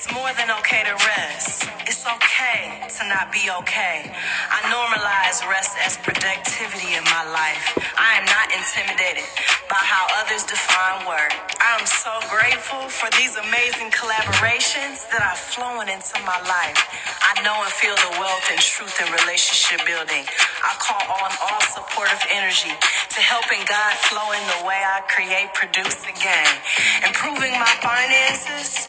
It's more than okay to rest. It's okay to not be okay. I normalize rest as productivity in my life. I am not intimidated by how others define work. I am so grateful for these amazing collaborations that are flowing into my life. I know and feel the wealth and truth in relationship building. I call on all supportive energy to helping God flow in the way I create, produce, and gain. Improving my finances.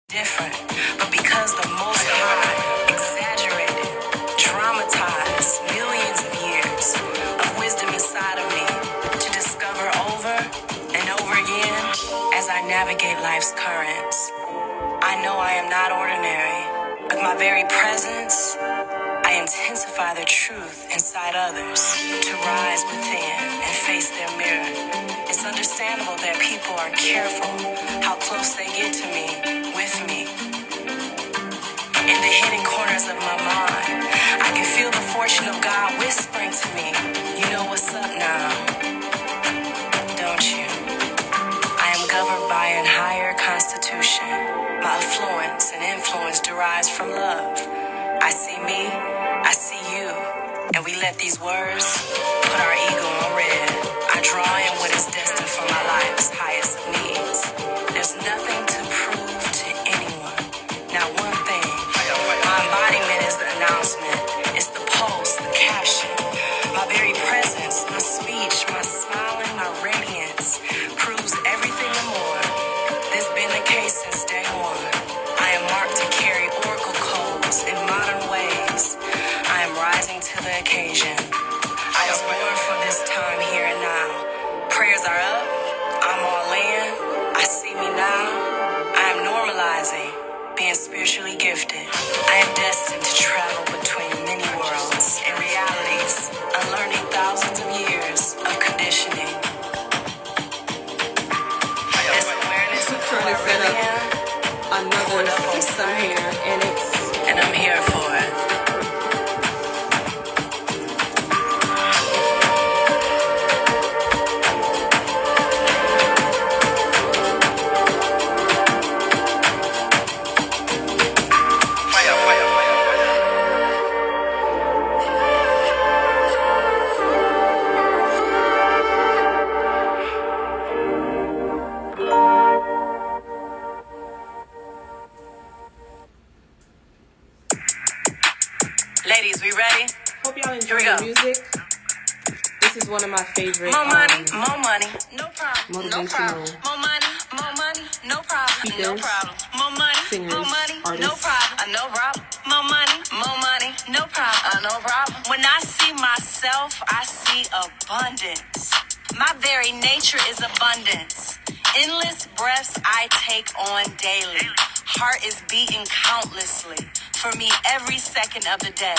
Different, but because the Most High exaggerated, dramatized millions of years of wisdom inside of me to discover over and over again as I navigate life's currents. I know I am not ordinary. With my very presence, I intensify the truth inside others to rise within and face their mirror. It's understandable that people are careful how close they get to me, with me. In the hidden corners of my mind, I can feel the fortune of God whispering to me, you know what's up now, don't you? I am governed by an higher constitution. My affluence and influence derives from love. I see me, I see you, and we let these words put our ego on red. I draw in what is destined for my life's highest of needs. There's nothing to prove to anyone, not one thing. My embodiment is the announcement. It's the pulse, the caption. My very presence, my speech, my smiling, my radiance proves everything and more. This been the case since day one. I am marked to carry oracle codes in modern ways. I am rising to the occasion. I was born for this time here and now. Prayers are up. I'm all in. I see me now. I am normalizing being spiritually gifted. I am destined to travel between many worlds and realities, unlearning thousands of years of conditioning. This awareness of who I really am, another system here, and I'm here for it. Ladies, we ready? Hope y'all Here enjoy we the go. music. This is one of my favorite More money, no problem, no problem. motivational More money, no problem, no speakers, problem. More money, singers, no artists. problem, no problem. More money, no problem, no problem. When I see myself, I see abundance. My very nature is abundance. Endless breaths I take on daily. Heart is beating countlessly for me every second of the day.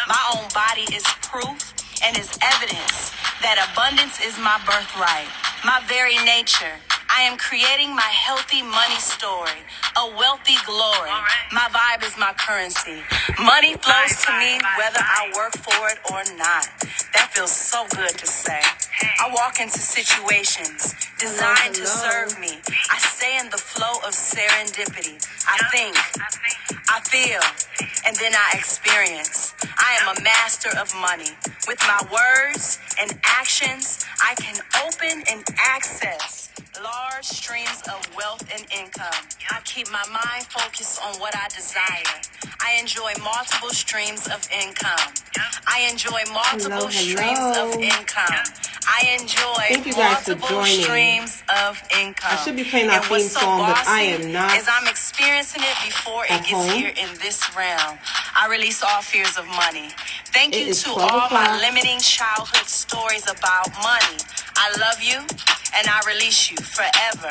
My own body is proof and is evidence that abundance is my birthright, my very nature. I am creating my healthy money story, a wealthy glory. My vibe is my currency. Money flows to me whether I work for it or not. That feels so good to say. I walk into situations designed to serve me. I stay in the flow of serendipity. I think, I feel, and then I experience. I am a master of money. With my words and actions, I can open and access large streams of wealth and income. I keep my mind focused on what I desire. I enjoy multiple streams of income. I enjoy multiple streams of income. I enjoy Thank you guys for multiple joining. streams of income. I should be playing our and theme what's so song, but I bossy am not is I'm experiencing it before it at gets home. here in this realm. I release all fears of money. Thank It you is to 12 all my o'clock. limiting childhood stories about money. I love you and I release you forever.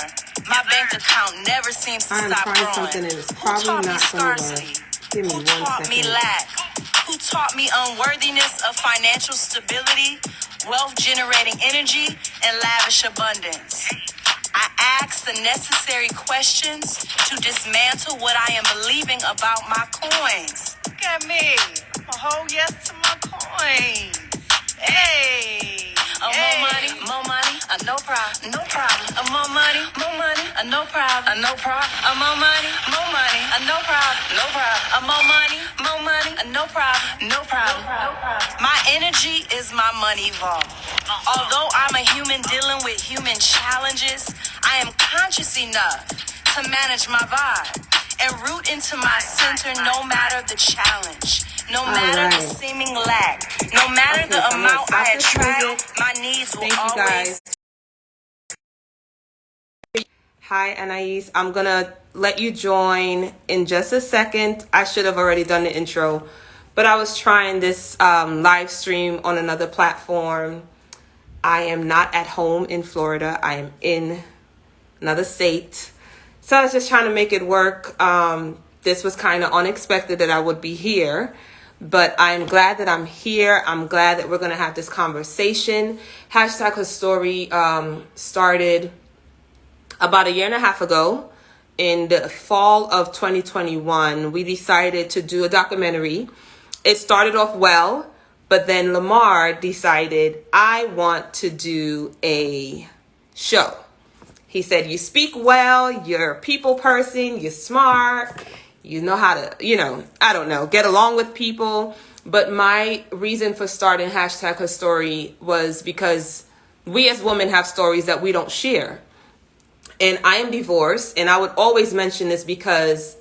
My bank account never seems to I am stop trying growing. something and it's Who probably taught me not going to work. scarcity? Give me Who 1 taught me second. lack? Who taught me unworthiness of financial stability, wealth generating energy, and lavish abundance? I ask the necessary questions to dismantle what I am believing about my coins. Look at me. I'm a whole yes to my coins. Hey. More money, no problem, no problem. More money, no problem, no problem. More money, no problem, no problem. More money, no problem, no problem. My energy is my money vault. Although I'm a human dealing with human challenges, I am conscious enough to manage my vibe and root into my center no matter the challenge, no matter the seeming lack, no matter the amount I attract, my needs will always. Hi, Anais. I'm going to let you join in just a second. I should have already done the intro, but I was trying this live stream on another platform. I am not at home in Florida. I am in another state. So I was just trying to make it work. This was kind of unexpected that I would be here, but I'm glad that I'm here. I'm glad that we're going to have this conversation. Hashtag Her Story started about 1.5 years ago. In the fall of 2021, we decided to do a documentary. It started off well, but then Lamar decided, I want to do a show. He said, you speak well, you're a people person, you're smart, you know how to, I don't know, get along with people. But my reason for starting Hashtag Her Story was because we as women have stories that we don't share. And I am divorced, and I would always mention this because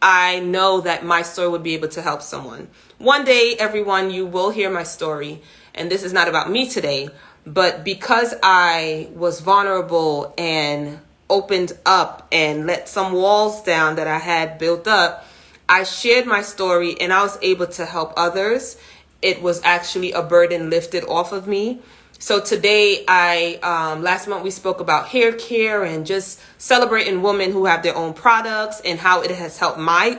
I know that my story would be able to help someone. One day, everyone, you will hear my story, and this is not about me today, but because I was vulnerable and opened up and let some walls down that I had built up, I shared my story and I was able to help others. It was actually a burden lifted off of me. So today, last month we spoke about hair care and just celebrating women who have their own products and how it has helped my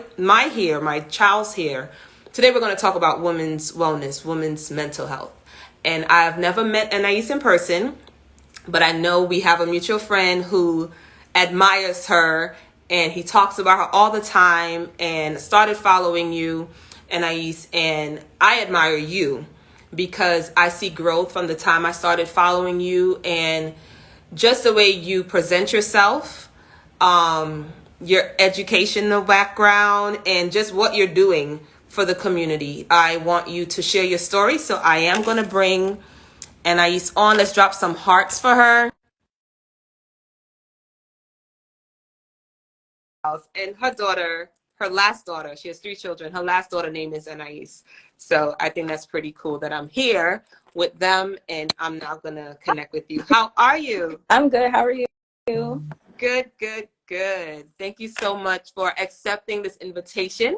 hair, my child's hair. Today we're going to talk about women's wellness, women's mental health. And I've never met Anais in person, but I know we have a mutual friend who admires her and he talks about her all the time and started following you, Anais, and I admire you because I see growth from the time I started following you and just the way you present yourself, your educational background, and just what you're doing for the community. I want you to share your story, so I am going to bring Anais on. Let's drop some hearts for her. And her daughter, her last daughter, she has 3 children. Her last daughter name is Anais. So I think that's pretty cool that I'm here with them, and I'm now going to connect with you. How are you? I'm good. How are you? Good, good, good. Thank you so much for accepting this invitation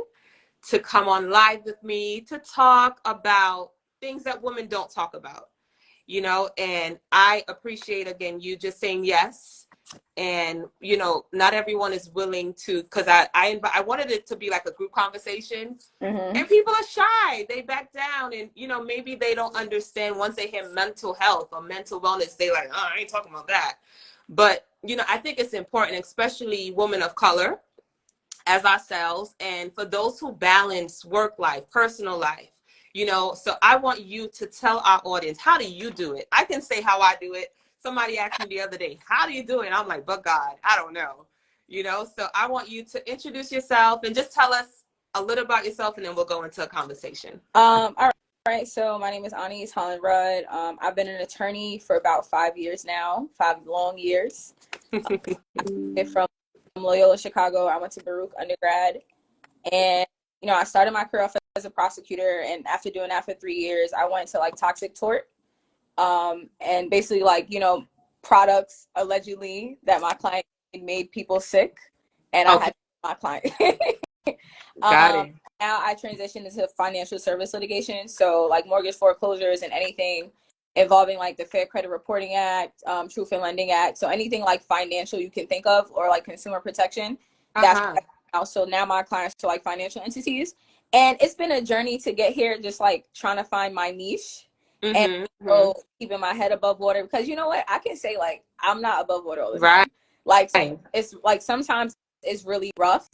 to come on live with me to talk about things that women don't talk about, and I appreciate, again, you just saying yes. And, not everyone is willing to, because I wanted it to be like a group conversation. And people are shy. They back down and, maybe they don't understand once they hear mental health or mental wellness, they like, oh, I ain't talking about that. But, I think it's important, especially women of color as ourselves. And for those who balance work life, personal life, so I want you to tell our audience, how do you do it? I can say how I do it. Somebody asked me the other day, how do you do it? And I'm like, but God, I don't know. So I want you to introduce yourself and just tell us a little about yourself, and then we'll go into a conversation. All right. So my name is Anais Holland-Rudd. I've been an attorney for about 5 years now, 5 long years. I'm from Loyola, Chicago. I went to Baruch undergrad, and I started my career off as a prosecutor. And after doing that for 3 years, I went to toxic tort, and basically like, you know, products allegedly that my client made people sick, and I Okay. had my client. Got um, it. Now I transitioned into financial service litigation, so like mortgage foreclosures and anything involving like the Fair Credit Reporting Act, Truth in Lending Act, so anything like financial you can think of, or like consumer protection. That's Uh-huh. so now my clients are like financial entities, and it's been a journey to get here, just like trying to find my niche and Mm-hmm. so keeping my head above water, because you know what, I can say like I'm not above water all the Right. time. Like it's like sometimes it's really rough.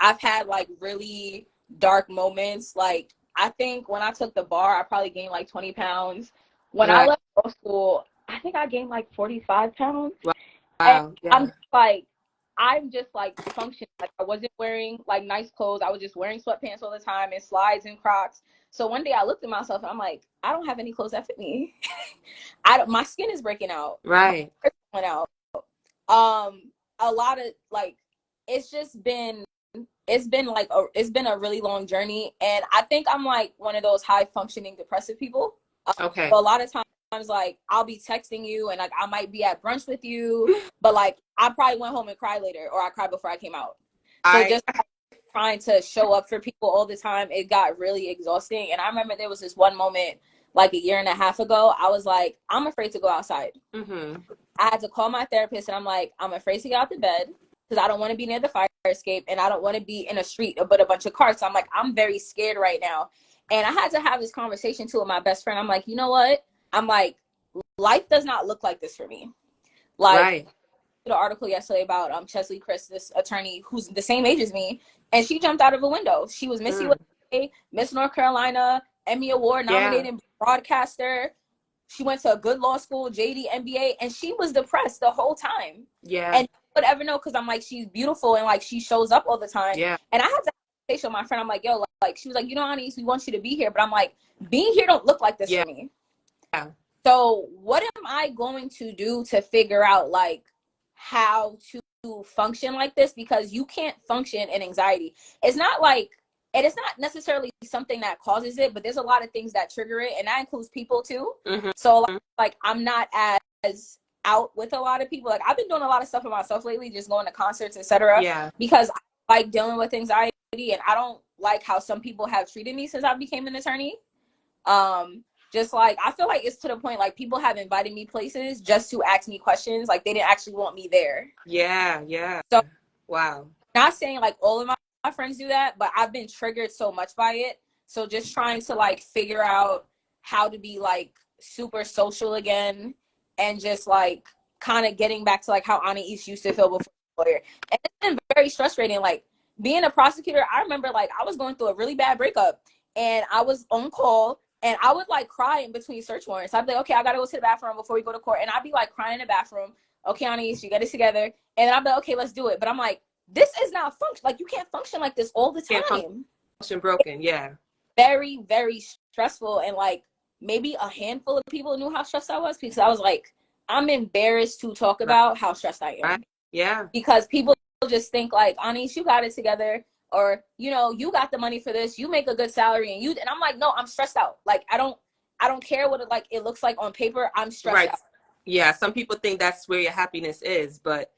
I've had like really dark moments. Like I think when I took the bar, I probably gained like 20 pounds. When I Right. left law school, I think I gained like 45 pounds. And Wow. I'm Yeah. just like functioning. Like I wasn't wearing like nice clothes. I was just wearing sweatpants all the time and slides and Crocs. So one day I looked at myself and I'm like, I don't have any clothes that fit me. My skin is breaking out. My Right. hair is going out. A lot of like, it's just been it's been a really long journey, and I think I'm like one of those high functioning depressive people. Okay. So a lot of times like I'll be texting you and like I might be at brunch with you, but like I probably went home and cried later, or I cried before I came out. So I just trying to show up for people all the time, it got really exhausting. And I remember there was this one moment like a year and a half ago, I was like, I'm afraid to go outside. mm-hmm. I had to call my therapist and I'm like, I'm afraid to get out the bed because I don't want to be near the fire escape and I don't want to be in a street but a bunch of cars. So I'm like, I'm very scared right now. And I had to have this conversation too with my best friend. I'm like, you know what? I'm like, life does not look like this for me. Like, Right. the article yesterday about Chesley Chris, this attorney who's the same age as me, and she jumped out of a window. She was Miss USA, Miss North Carolina, Emmy Award Yeah. nominated broadcaster. She went to a good law school, JD MBA, and she was depressed the whole time. Yeah. And would ever know, because I'm like, she's beautiful and like she shows up all the time. Yeah. And I had to say to my friend, I'm like, yo, like she was like, you know, Anais, we want you to be here, but I'm like, being here don't look like this Yeah. for me. Yeah. So what am I going to do to figure out like how to function like this? Because you can't function in anxiety. It's not like, and it's not necessarily something that causes it, but there's a lot of things that trigger it, and that includes people too. Mm-hmm. So like I'm not as out with a lot of people. Like I've been doing a lot of stuff for myself lately, just going to concerts, etc. Yeah. Because I like dealing with anxiety, and I don't like how some people have treated me since I became an attorney. Just like I feel like it's to the point like people have invited me places just to ask me questions, like they didn't actually want me there. Yeah. Yeah. So Wow. not saying like all of my friends do that, but I've been triggered so much by it. So just trying to like figure out how to be like super social again, and just like kind of getting back to like how Anais used to feel before lawyer. And it's been very frustrating. Like being a prosecutor, I remember like I was going through a really bad breakup and I was on call. And I would like cry in between search warrants. I'd be like, okay, I gotta go to the bathroom before we go to court. And I'd be like crying in the bathroom. Okay, Anais, you get it together. And then I'd be like, okay, let's do it. But I'm like, this is not function. Like you can't function like this all the Can't time. function broken. Yeah. Very, very stressful. And like maybe a handful of people knew how stressed I was, because I was like, I'm embarrassed to talk Right. about how stressed I am. Right. Yeah. Because people just think like, Anais, you got it together. Or, you know, you got the money for this, you make a good salary, and I'm like, no, I'm stressed out. Like I don't care what it looks like on paper. I'm stressed Right. out. Yeah. Some people think that's where your happiness is, but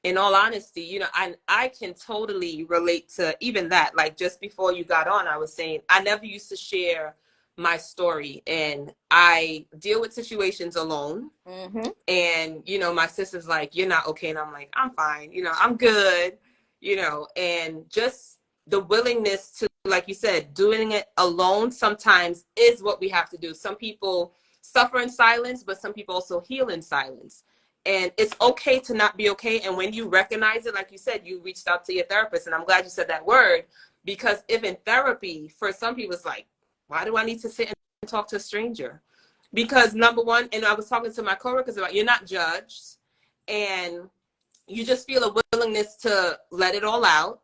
in all honesty, I can totally relate to even that. Like just before you got on, I was saying I never used to share my story, and I deal with situations alone. Mm-hmm. And my sister's like, you're not okay, and I'm like, I'm fine, I'm good, and just the willingness to, like you said, doing it alone sometimes is what we have to do. Some people suffer in silence, but some people also heal in silence, and it's okay to not be okay. And when you recognize it, like you said, you reached out to your therapist, and I'm glad you said that word, because if in therapy, for some people it's like, why do I need to sit and talk to a stranger? Because number one, and I was talking to my coworkers about, you're not judged, and you just feel a willingness to let it all out.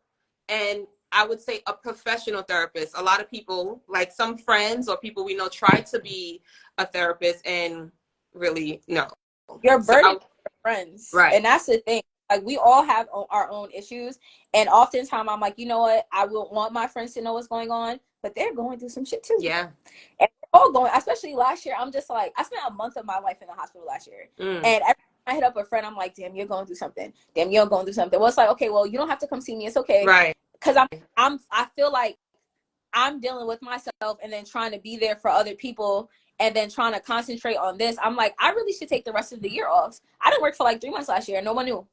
And I would say a professional therapist. A lot of people, like some friends or people we know, try to be a therapist and really no. You're So burdened with your friends. right. And that's the thing. Like we all have our own issues. And oftentimes I'm like, you know what? I will want my friends to know what's going on, but they're going through some shit too. Yeah. And all going, especially last year. I'm just like, I spent a month of my life in the hospital last year. And every time I hit up a friend, I'm like, damn, you're going through something. Damn, you're going through something. Well, it's like, okay, well, you don't have to come see me. It's okay. Right. Because I feel like I'm dealing with myself and then trying to be there for other people and then trying to concentrate on this. I'm like, I really should take the rest of the year off. I didn't work for like 3 months last year. No one knew.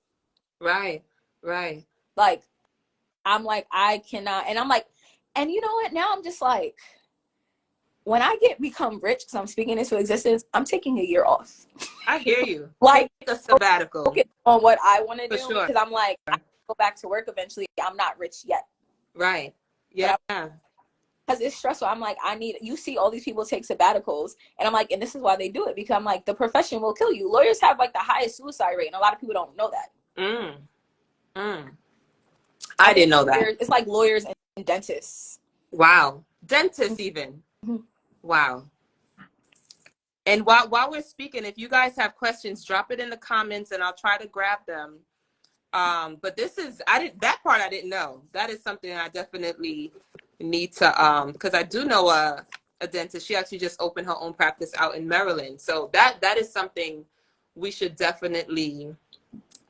Right. Right. Like, I'm like, I cannot. And I'm like, and you know what? Now I'm just like, when I become rich, because I'm speaking into existence, I'm taking a year off. I hear you. Like, take a sabbatical. Focus on what I want to do. Sure. Because I'm like, I go back to work eventually. I'm not rich yet. Right. Yeah. Because it's stressful. I'm like, you see all these people take sabbaticals. And I'm like, and this is why they do it. Because I'm like, the profession will kill you. Lawyers have like the highest suicide rate. And a lot of people don't know that. I didn't know that. It's like lawyers and dentists. Wow. Dentists even. Wow. And while we're speaking, if you guys have questions, drop it in the comments and I'll try to grab them. But that part I didn't know. That is something I definitely need to, because I do know a dentist. She actually just opened her own practice out in Maryland. So that is something we should definitely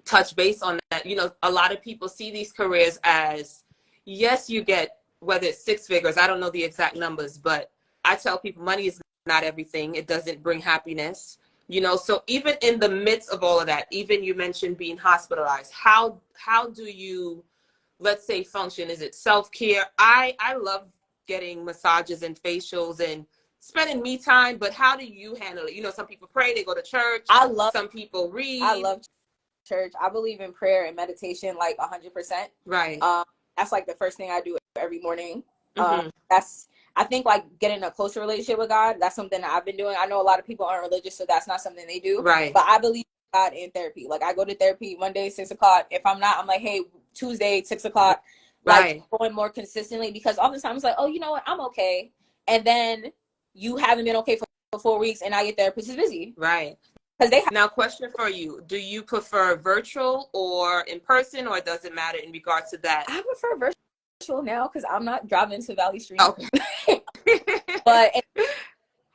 touch base on. That, you know, a lot of people see these careers as, yes, you get, whether it's 6 figures, I don't know the exact numbers, but I tell people money is not everything. It doesn't bring happiness, you know. So even in the midst of all of that, even you mentioned being hospitalized, how do you, let's say, function? Is it self-care? I love getting massages and facials and spending me time, but how do you handle it? You know, some people pray, they go to church. Some people read. I love church. I believe in prayer and meditation like 100%. Right. That's like the first thing I do every morning. I think like getting a closer relationship with God, that's something that I've been doing. I know a lot of people aren't religious, so that's not something they do. Right. But I believe in God in therapy. Like I go to therapy Monday, 6 o'clock. If I'm not, I'm like, hey, Tuesday, 6 o'clock. Like going more consistently, because oftentimes it's like, oh, you know what, I'm okay. And then you haven't been okay for 4 weeks and now your therapist is busy. Right. Now, question for you. Do you prefer virtual or in person, or does it matter in regards to that? I prefer virtual now because I'm not driving to Valley Street. Okay. But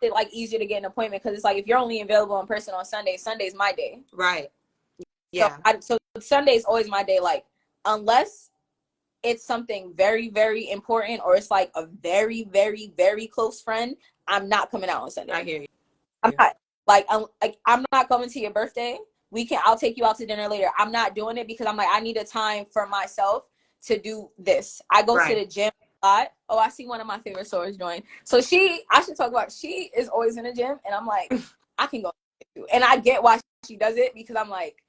it's like easier to get an appointment because it's like if you're only available in person on Sunday, Sunday's my day. Right. Yeah. So Sunday's always my day. Like unless it's something very, very important or it's like a very, very, very close friend, I'm not coming out on Sunday. I hear you. I'm not. I'm not coming to your birthday. I'll take you out to dinner later. I'm not doing it because I'm like, I need a time for myself to do this. I go to the gym a lot. Oh, I see one of my favorite stores join. So she is always in the gym and I'm like, I can go too. And I get why she does it because I'm like,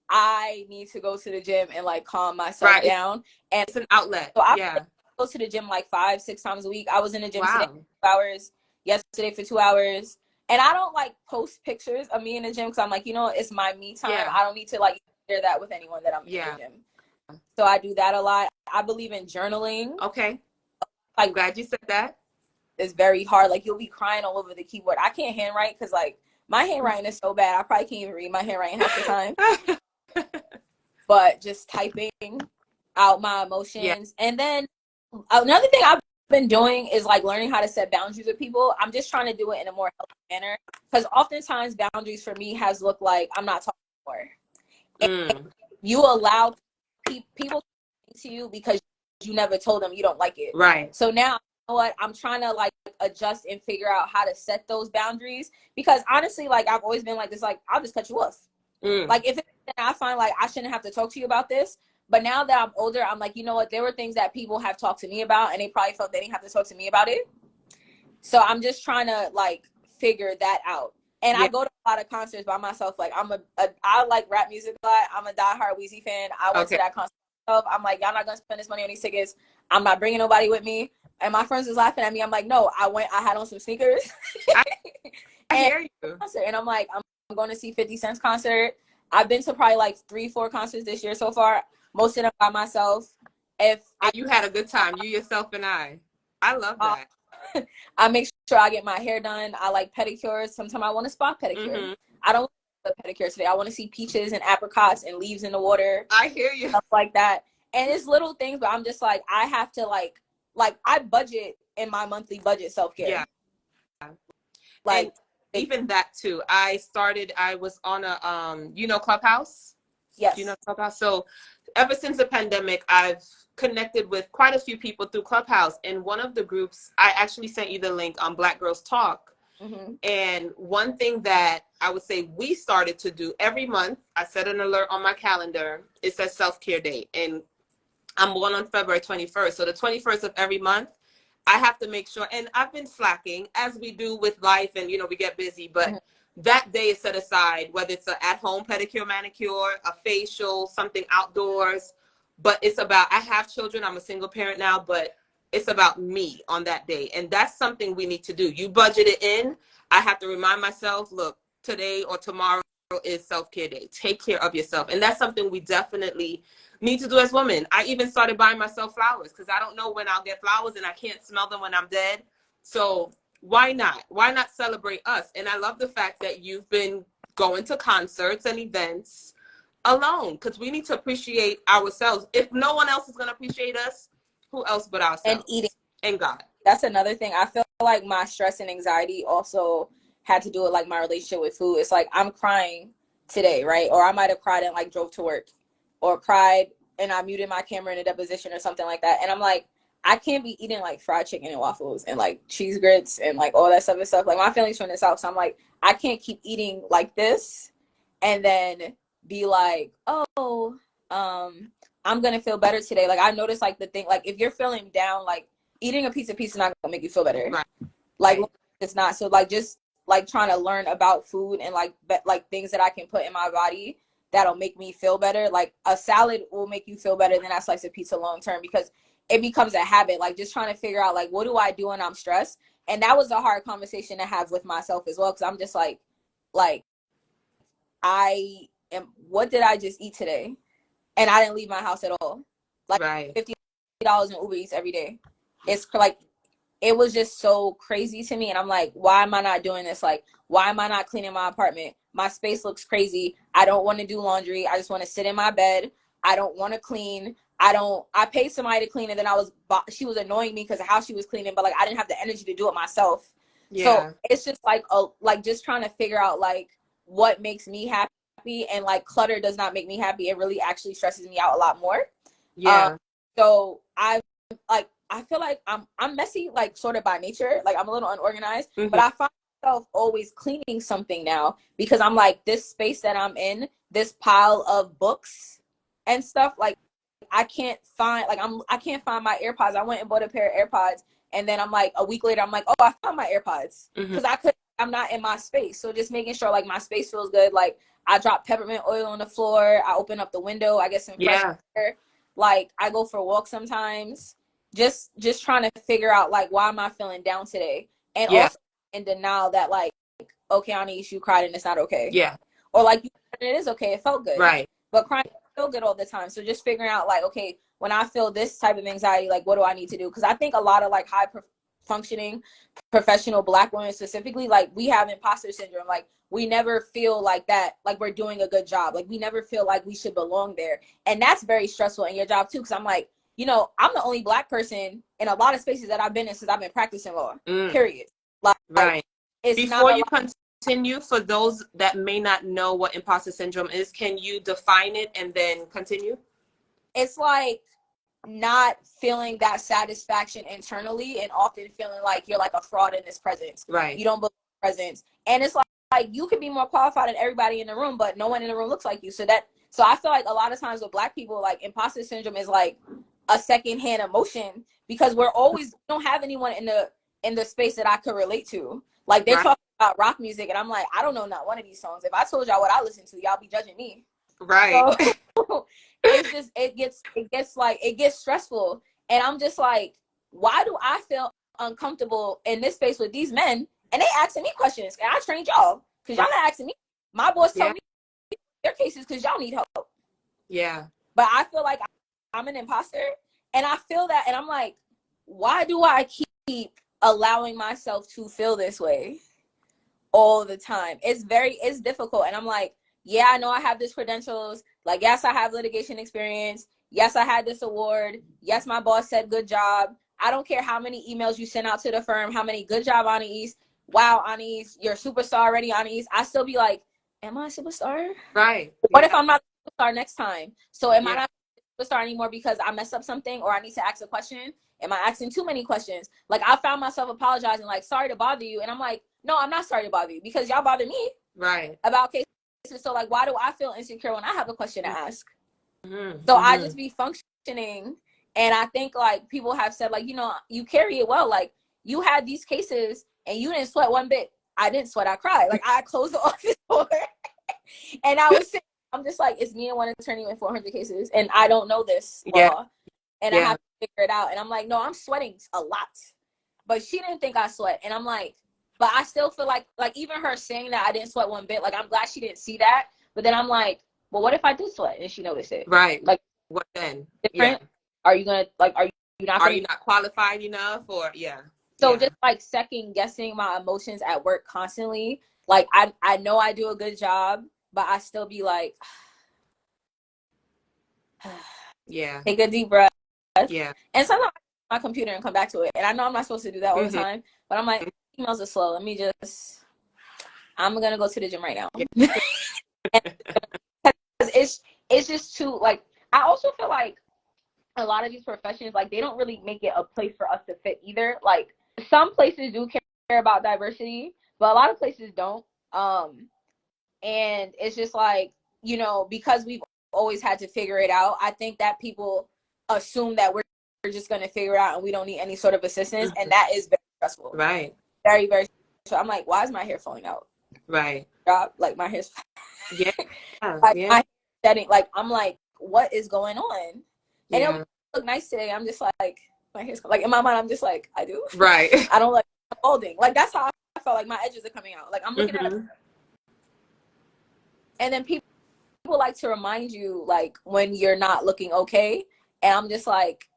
I need to go to the gym and like calm myself down. And it's an outlet. So I go to the gym like 5-6 times a week. I was in the gym today for 2 hours, yesterday for 2 hours. And I don't like post pictures of me in the gym because I'm like, you know, it's my me time. Yeah. I don't need to like share that with anyone that I'm in the gym. So I do that a lot. I believe in journaling. Okay. I'm glad you said that. It's very hard. Like you'll be crying all over the keyboard. I can't handwrite because like my handwriting is so bad. I probably can't even read my handwriting half the time. But just typing out my emotions. Yeah. And then another thing I've been doing is like learning how to set boundaries with people. I'm just trying to do it in a more healthy manner because oftentimes boundaries for me has looked like I'm not talking anymore. And you allow people to you because you never told them you don't like it. Right. So now, you know what? I'm trying to like adjust and figure out how to set those boundaries because honestly, like I've always been like this, like I'll just cut you off. Like if I find like I shouldn't have to talk to you about this. But now that I'm older, I'm like, you know what? There were things that people have talked to me about and they probably felt they didn't have to talk to me about it. So I'm just trying to like figure that out. And I go to a lot of concerts by myself. Like I like rap music a lot. I'm a diehard Weezy fan. I went to that concert myself. I'm like, y'all not going to spend this money on these tickets. I'm not bringing nobody with me. And my friends was laughing at me. I'm like, no, I had on some sneakers. I hear you. And I'm like, I'm going to see 50 Cent's concert. I've been to probably like 3-4 concerts this year so far. Most of them by myself. You had a good time, you, yourself, and I love that. I make sure I get my hair done. I like pedicures. Sometimes I want a spa pedicure. I don't want a pedicure today. I want to see peaches and apricots and leaves in the water. I hear you. Stuff like that. And it's little things, but I'm just like, I have to like I budget in my monthly budget self-care. Yeah. And like even that too. I was on a Clubhouse. Do you know yes. Clubhouse? So ever since the pandemic, I've connected with quite a few people through Clubhouse. And one of the groups, I actually sent you the link on Black Girls Talk. Mm-hmm. And one thing that I would say we started to do every month, I set an alert on my calendar. It says self-care day. And I'm born on February 21st. So the 21st of every month, I have to make sure, and I've been slacking as we do with life and, we get busy, but that day is set aside, whether it's an at-home pedicure, manicure, a facial, something outdoors, but it's about, I have children, I'm a single parent now, but it's about me on that day. And that's something we need to do. You budget it in. I have to remind myself, look, today or tomorrow is self-care day. Take care of yourself. And that's something we definitely need to do as women. I even started buying myself flowers because I don't know when I'll get flowers and I can't smell them when I'm dead. So why not? Why not celebrate us? And I love the fact that you've been going to concerts and events alone, because we need to appreciate ourselves. If no one else is going to appreciate us, who else but And ourselves eating. and God? That's another thing. I feel like my stress and anxiety also had to do with like my relationship with food. It's like I'm crying today, right? Or I might have cried and like drove to work, or cried and I muted my camera in a deposition or something like that. And I'm like, I can't be eating like fried chicken and waffles and like cheese grits and like all that stuff and stuff. Like my family's from the South, so I'm like, I can't keep eating like this and then be like, oh, I'm gonna feel better today. Like I noticed like the thing, like if you're feeling down, like eating a pizza is not gonna make you feel better. Right. Like it's not. So like just like trying to learn about food and like things that I can put in my body that'll make me feel better. Like a salad will make you feel better than that slice of pizza long term, because it becomes a habit. Like just trying to figure out like what do I do when I'm stressed. And that was a hard conversation to have with myself as well, because I'm just like I am, what did I just eat today? And I didn't leave my house at all. Like Right. $50 in Uber Eats every day. It's like, it was just so crazy to me. And I'm like, why am I not doing this? Like, why am I not cleaning my apartment? My space looks crazy. I don't want to do laundry. I just want to sit in my bed. I don't want to clean. I paid somebody to clean it. Then she was annoying me because of how she was cleaning, but like, I didn't have the energy to do it myself. Yeah. So it's just like, just trying to figure out like what makes me happy. And like clutter does not make me happy. It really actually stresses me out a lot more. Yeah. So I feel like I'm messy, like sort of by nature. Like I'm a little unorganized, but I find myself always cleaning something now, because I'm like, this space that I'm in, this pile of books and stuff, like I can't find my AirPods. I went and bought a pair of AirPods, and then I'm like, a week later, I'm like, oh, I found my AirPods, because I'm not in my space. So just making sure like my space feels good. Like I drop peppermint oil on the floor. I open up the window. I get some fresh air. Like I go for walks sometimes. Just trying to figure out like, why am I feeling down today? And also in denial that like, okay, Anais, you cried and it's not okay. Yeah. Or like, it is okay. It felt good. Right. But crying feel good all the time. So just figuring out like, okay, when I feel this type of anxiety, like what do I need to do? Because I think a lot of like high functioning professional Black women specifically, like we have imposter syndrome. Like we never feel like that, like we're doing a good job. Like we never feel like we should belong there. And that's very stressful in your job too. Because I'm like, I'm the only Black person in a lot of spaces that I've been in since I've been practicing law, period. Like it's Before you continue, for those that may not know what imposter syndrome is, can you define it and then continue? It's like not feeling that satisfaction internally, and often feeling like you're like a fraud in this presence. Right. You don't believe in presence. And it's like you could be more qualified than everybody in the room, but no one in the room looks like you. So I feel like a lot of times with Black people, like imposter syndrome is like a secondhand emotion, because we don't have anyone in the space that I could relate to. Like they're talking about rock music and I'm like, I don't know not one of these songs. If I told y'all what I listen to, y'all be judging me. Right. So, it's just it gets stressful, and I'm just like, why do I feel uncomfortable in this space with these men, and they asking me questions, and I trained y'all because y'all not asking me. My boss told me their cases because y'all need help. Yeah. But I feel like I'm an imposter, and I feel that, and I'm like, why do I keep allowing myself to feel this way all the time? It's difficult, and I'm like, yeah, I know I have these credentials. Like, yes, I have litigation experience. Yes, I had this award. Yes, my boss said good job. I don't care how many emails you send out to the firm, how many good job, Anais. wow, Anais, you're a superstar already, Anais, I still be like, am I a superstar? Right. What Yeah. if I'm not a superstar next time? So am I Yeah. not a superstar anymore because I messed up something or I need to ask a question? Am I asking too many questions? Like, I found myself apologizing, like, sorry to bother you. And I'm like, no, I'm not sorry to bother you because y'all bother me Right. about cases. So, like, why do I feel insecure when I have a question to ask? Mm-hmm. So I Mm-hmm. just be functioning. And I think, like, people have said, like, you know, you carry it well. Like, you had these cases and you didn't sweat one bit. I didn't sweat. I cried. Like, I closed the office door and I was sitting. I'm just like, it's me and one attorney with 400 cases, and I don't know this Yeah. law, and I Yeah. have to figure it out. And I'm like, no, I'm sweating a lot, but she didn't think I sweat, and I'm like, but I still feel like even her saying that I didn't sweat one bit, like, I'm glad she didn't see that. But then I'm like, well, what if I did sweat and she noticed it? Right. Like, What then? Yeah. different? Are you gonna like? Are you not Are gonna? you not qualified enough? Or yeah. So Yeah. just like second guessing my emotions at work constantly. Like, I know I do a good job, but I still be like, Yeah. take a deep breath. Yeah. And sometimes I my computer and come back to it. And I know I'm not supposed to do that all the Mm-hmm. time, but I'm like, emails are slow. Let me just, I'm gonna go to the gym right now. Yeah. And it's just too, like, I also feel like a lot of these professions, like, they don't really make it a place for us to fit either. Like, some places do care about diversity, but a lot of places don't. And it's just like, you know, because we've always had to figure it out, I think that people assume that we're just going to figure it out and we don't need any sort of assistance. And that is very stressful. Right. Very, very stressful. I'm like, why is my hair falling out? Right. Like, my hair's Yeah. like, Yeah. my hair shedding. Like, I'm like, what is going on? And Yeah. it'll look nice today. I'm just like, my hair's like, in my mind, I'm just like, I do. Right. I don't like balding. Like, that's how I felt. Like, my edges are coming out. Like, I'm looking at it. And then people like to remind you, like, when you're not looking okay. And I'm just like,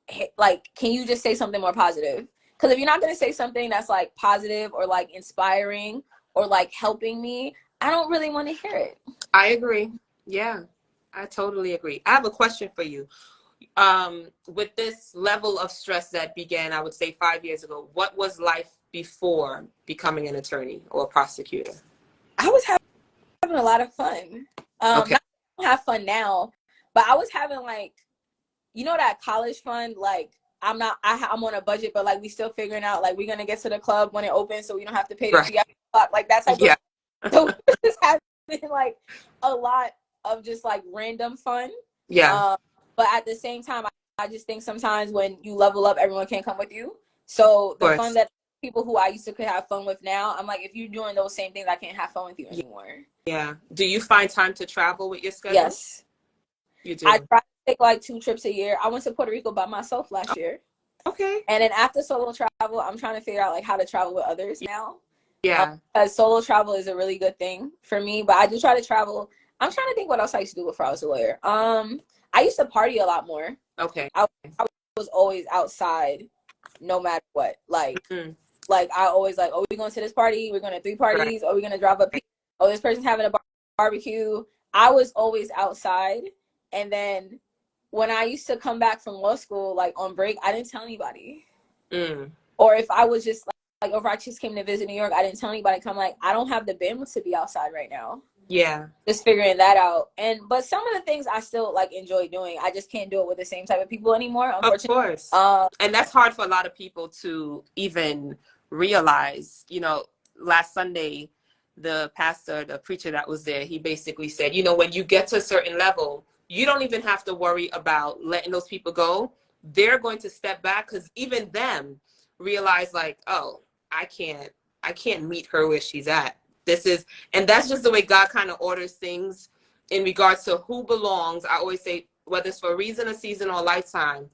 hey, like, can you just say something more positive? Because if you're not going to say something that's like positive or like inspiring or like helping me, I don't really want to hear it. I agree. Yeah, I totally agree. I have a question for you. With this level of stress that began, I would say 5 years ago, what was life before becoming an attorney or a prosecutor? I was having a lot of fun. Okay. Not have fun now, but I was having, like, you know, that college fun. Like, I'm on a budget, but like, we still figuring out, like, we're gonna get to the club when it opens, so we don't have to pay the Right. fee after the clock. Like, that type Yeah. of. So we just having like a lot of just like random fun. Yeah. But at the same time, I just think sometimes when you level up, everyone can't come with you. So Of the fun course. that people who I used to could have fun with now, I'm like, if you're doing those same things, I can't have fun with you anymore. Yeah. Do you find time to travel with your schedule? Yes. You do. I try to take like 2 trips a year. I went to Puerto Rico by myself last year. Okay. And then after solo travel, I'm trying to figure out like how to travel with others now. Yeah. Because solo travel is a really good thing for me, but I do try to travel. I'm trying to think what else I used to do before I was a lawyer. I used to party a lot more. Okay. I was always outside, no matter what. Like, Mm-hmm. like I always like, oh, we're going to this party. We're going to 3 parties. Right. Or we're going to drive up. Oh, this person's having a barbecue. I was always outside. And then when I used to come back from law school, like on break, I didn't tell anybody. Mm. Or if I was just like, if I just came to visit New York, I didn't tell anybody. I'm like, I don't have the bandwidth to be outside right now. Yeah. Just figuring that out. But some of the things I still like enjoy doing. I just can't do it with the same type of people anymore, unfortunately. Of course. And that's hard for a lot of people to even realize. You know, last Sunday, the pastor, the preacher that was there, he basically said, you know, when you get to a certain level, you don't even have to worry about letting those people go. They're going to step back because even them realize, like, oh, I can't meet her where she's at. And that's just the way God kind of orders things in regards to who belongs. I always say, whether it's for a reason, a season, or a lifetime,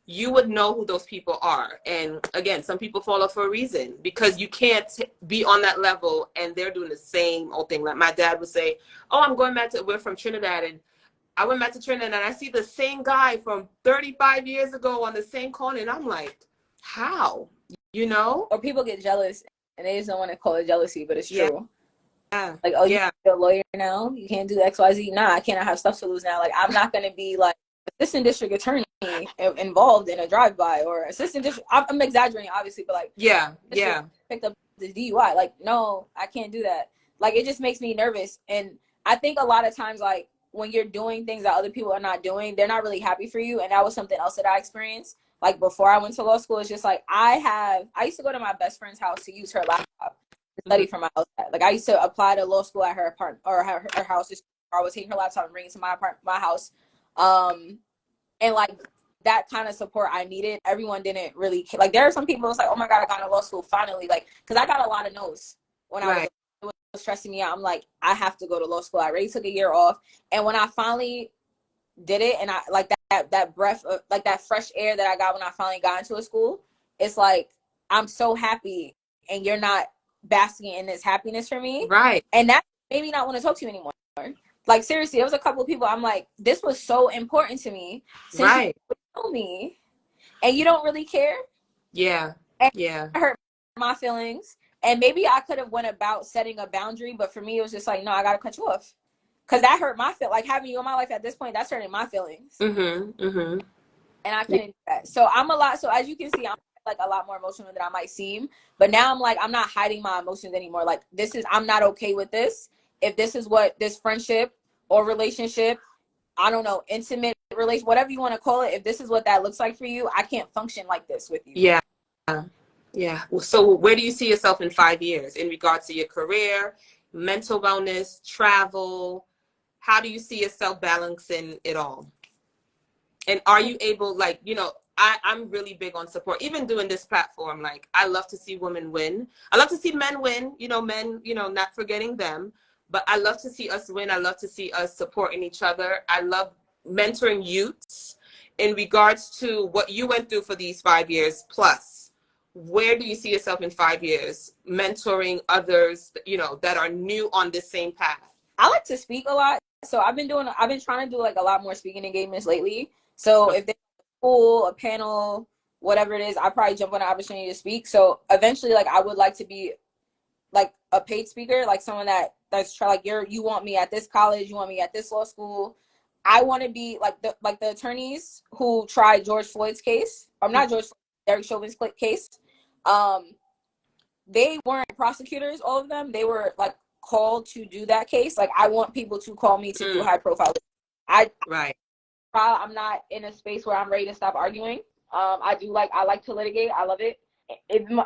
you would know who those people are. And again, some people fall off for a reason because you can't be on that level and they're doing the same old thing. Like my dad would say, oh, we're from Trinidad, and I went back to Trinidad and I see the same guy from 35 years ago on the same corner. And I'm like, how? You know? Or people get jealous and they just don't want to call it jealousy, but it's true. Yeah. Like, oh, Yeah. you're a lawyer now? You can't do XYZ? Nah, I cannot have stuff to lose now. Like, I'm not going to be like assistant district attorney involved in a drive-by or assistant district. I'm exaggerating, obviously, but like, Yeah. Yeah. picked up this DUI. Like, no, I can't do that. Like, it just makes me nervous. And I think a lot of times, like, when you're doing things that other people are not doing, they're not really happy for you. And that was something else that I experienced. Like, before I went to law school, it's just like, I used to go to my best friend's house to use her laptop to study from my house. Like, I used to apply to law school at her apartment or her house. Or I would take her laptop and bring it to my house. And like, that kind of support I needed, everyone didn't really care. Like, there are some people it's like, oh my God, I got into law school finally. Like, because I got a lot of no's when I was stressing me out. I'm like, I have to go to law school. I already took a year off. And when I finally did it, and I like that breath of, like, that fresh air that I got when I finally got into a school, it's like, I'm so happy, and you're not basking in this happiness for me. Right. And that made me not want to talk to you anymore. Like, seriously, there was a couple of people I'm like, this was so important to me since you know me, and you don't really care. Yeah. And yeah. it hurt my feelings. And maybe I could have went about setting a boundary, but for me, it was just like, no, I got to cut you off. Because that hurt my feel. Like, having you in my life at this point, that's hurting my feelings. And I couldn't do that. So so as you can see, I'm like a lot more emotional than I might seem. But now I'm like, I'm not hiding my emotions anymore. Like, I'm not okay with this. If this is what this friendship or relationship, I don't know, intimate relation, whatever you want to call it, if this is what that looks like for you, I can't function like this with you. Yeah. Yeah. So where do you see yourself in 5 years in regards to your career, mental wellness, travel? How do you see yourself balancing it all? And are you able, like, I'm really big on support, even doing this platform. Like, I love to see women win. I love to see men win, men, not forgetting them. But I love to see us win. I love to see us supporting each other. I love mentoring youths in regards to what you went through for these 5 years plus. Where do you see yourself in 5 years mentoring others, that are new on this same path? I like to speak a lot. So I've been trying to do like a lot more speaking engagements lately. So if there's a school, a panel, whatever it is, I probably jump on an opportunity to speak. So eventually, like, I would like to be like a paid speaker, like someone that's like, you want me at this college, you want me at this law school. I want to be like the attorneys who tried George Floyd's case. Or not George Floyd, Derek Chauvin's case. They weren't prosecutors, all of them. They were like called to do that case. Like, I want people to call me to do high profile. I'm not in a space where I'm ready to stop arguing. I like to litigate. I love it.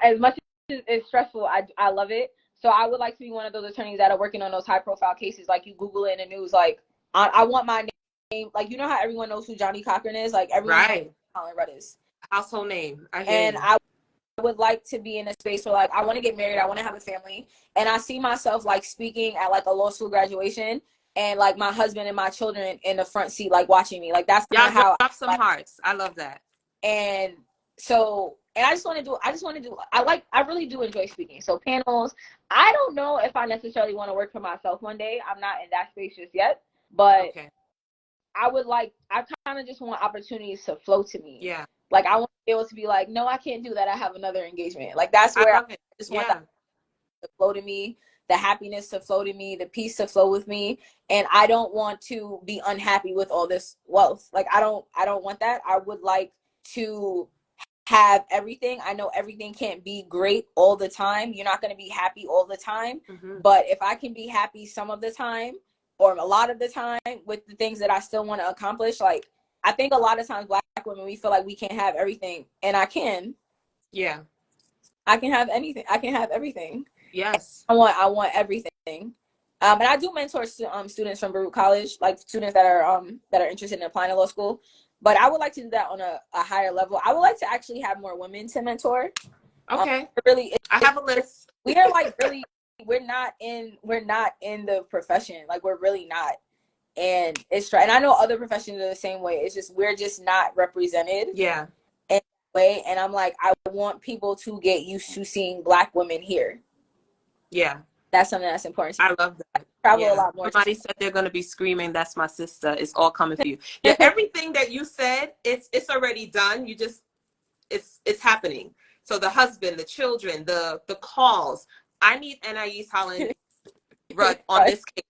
As much as it's stressful, I love it. So I would like to be one of those attorneys that are working on those high profile cases. Like, you Google it in the news, like, I want my name. Like, you know how everyone knows who Johnny Cochran is? Like, everyone knows who Holland-Rudd is. Household name. I would like to be in a space where, like, I want to get married, I want to have a family, and I see myself like speaking at like a law school graduation, and like my husband and my children in the front seat, like, watching me. Like, that's kind of how drop some hearts. I love that. And so, and I really do enjoy speaking. So panels, I don't know if I necessarily want to work for myself one day. I'm not in that space just yet, but I kind of just want opportunities to flow to me. Yeah. Like, I want to be able to be like, no, I can't do that. I have another engagement. Like, that's where I just want that to flow to me, the happiness to flow to me, the peace to flow with me. And I don't want to be unhappy with all this wealth. Like, I don't want that. I would like to have everything. I know everything can't be great all the time. You're not going to be happy all the time. But if I can be happy some of the time or a lot of the time with the things that I still want to accomplish, like, I think a lot of times Black women, we feel like we can't have everything, and I can. Yeah. I can have anything. I can have everything. Yes. I want everything. And I do mentor students from Baruch College, like students that are interested in applying to law school. But I would like to do that on a higher level. I would like to actually have more women to mentor. Okay. I have a list. We are like really, we're not in the profession. Like, we're really not. And it's and I know other professions are the same way. It's just we're just not represented. Yeah. In that way. And I'm like, I want people to get used to seeing Black women here. Yeah. That's something that's important. I love that. Travel a lot more. Somebody said they're going to be screaming, "That's my sister." It's all coming for you. Yeah. Everything that you said, it's already done. You just, it's happening. So the husband, the children, the calls. I need Anais Holland-Rudd on this case,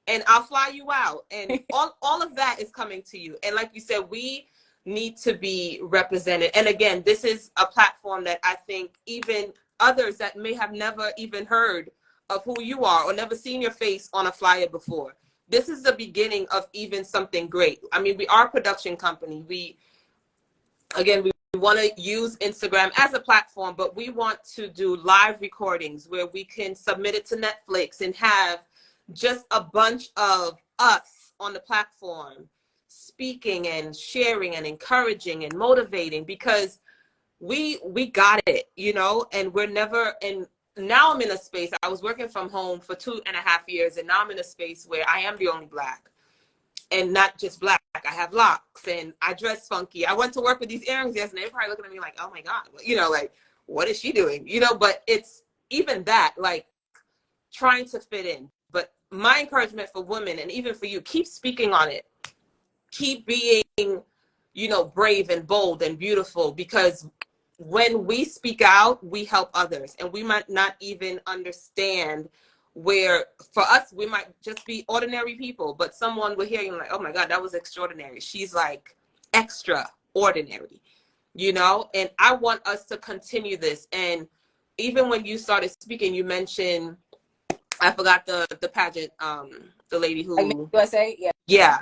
and I'll fly you out. And all of that is coming to you. And like you said, we need to be represented. And again, this is a platform that I think even others that may have never even heard of who you are or never seen your face on a flyer before. This is the beginning of even something great. I mean, we are a production company. We want to use Instagram as a platform, but we want to do live recordings where we can submit it to Netflix and have just a bunch of us on the platform speaking and sharing and encouraging and motivating, because we got it, you know, and we're never, and now I'm in a space, I was working from home for 2.5 years, and now I'm in a space where I am the only Black. And not just Black, I have locks and I dress funky. I went to work with these earrings yesterday. They're probably looking at me like, oh my God, you know, like, what is she doing? You know, but it's even that, like, trying to fit in. But my encouragement for women, and even for you, keep speaking on it. Keep being, you know, brave and bold and beautiful, because when we speak out, we help others. And we might not even understand where, for us, we might just be ordinary people, but someone will hear you like, oh my God, that was extraordinary. She's like extraordinary, you know? And I want us to continue this. And even when you started speaking, you mentioned, I forgot the pageant, the lady who, like Miss USA, yeah. yeah,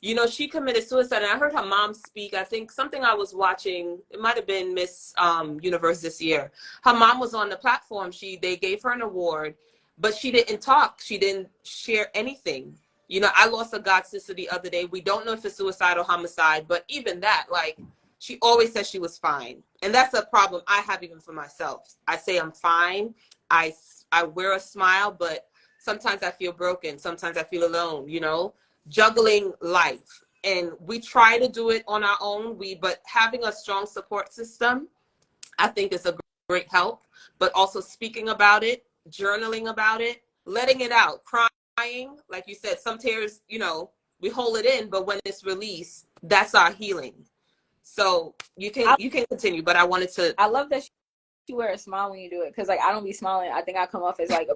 you know, she committed suicide. And I heard her mom speak. I think something I was watching, it might have been Miss Universe this year. Her mom was on the platform. They gave her an award, but she didn't talk. She didn't share anything. You know, I lost a god sister the other day. We don't know if it's suicide or homicide, but even that, like, she always said she was fine. And that's a problem I have even for myself. I say I'm fine. I wear a smile, but sometimes I feel broken. Sometimes I feel alone, you know, juggling life. And we try to do it on our own, but having a strong support system, I think, is a great help. But also speaking about it, journaling about it, letting it out, crying, like you said, some tears, you know, we hold it in, but when it's released, that's our healing. So you can continue, but I wanted to. I love that you wear a smile when you do it, because like I don't be smiling. I think I come off as like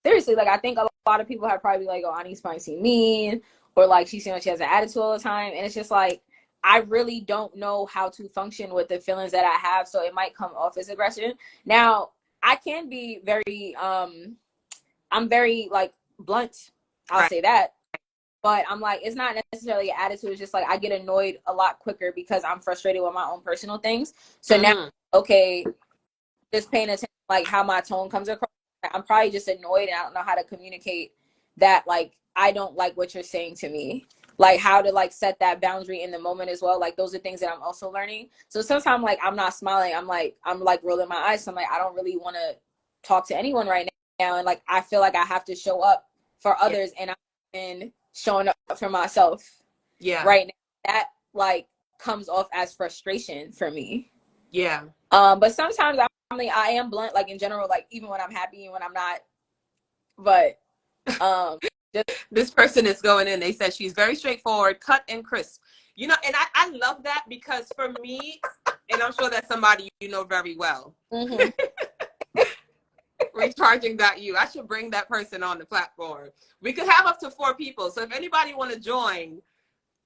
seriously, like I think a lot of people have probably like, oh, Anais probably seem mean, or like she seems like she has an attitude all the time, and it's just like I really don't know how to function with the feelings that I have, so it might come off as aggression. Now I can be very I'm very like blunt, I'll Right. say that, but I'm like, it's not necessarily an attitude, it's just like I get annoyed a lot quicker because I'm frustrated with my own personal things. So now, okay, just paying attention like how my tone comes across, I'm probably just annoyed and I don't know how to communicate that, like, I don't like what you're saying to me, like how to like set that boundary in the moment as well. Like those are things that I'm also learning. So sometimes like I'm not smiling, I'm like rolling my eyes, so I'm like, I don't really want to talk to anyone right now, and like I feel like I have to show up for others, and I've been showing up for myself right now. That like comes off as frustration for me. But sometimes I mean, I am blunt, like in general, like even when I'm happy and when I'm not. But this person is going in. They said she's very straightforward, cut and crisp. You know, and I love that, because for me, and I'm sure that's somebody you know very well. mm-hmm. Recharging.you. I should bring that person on the platform. We could have up to 4 people. So if anybody want to join,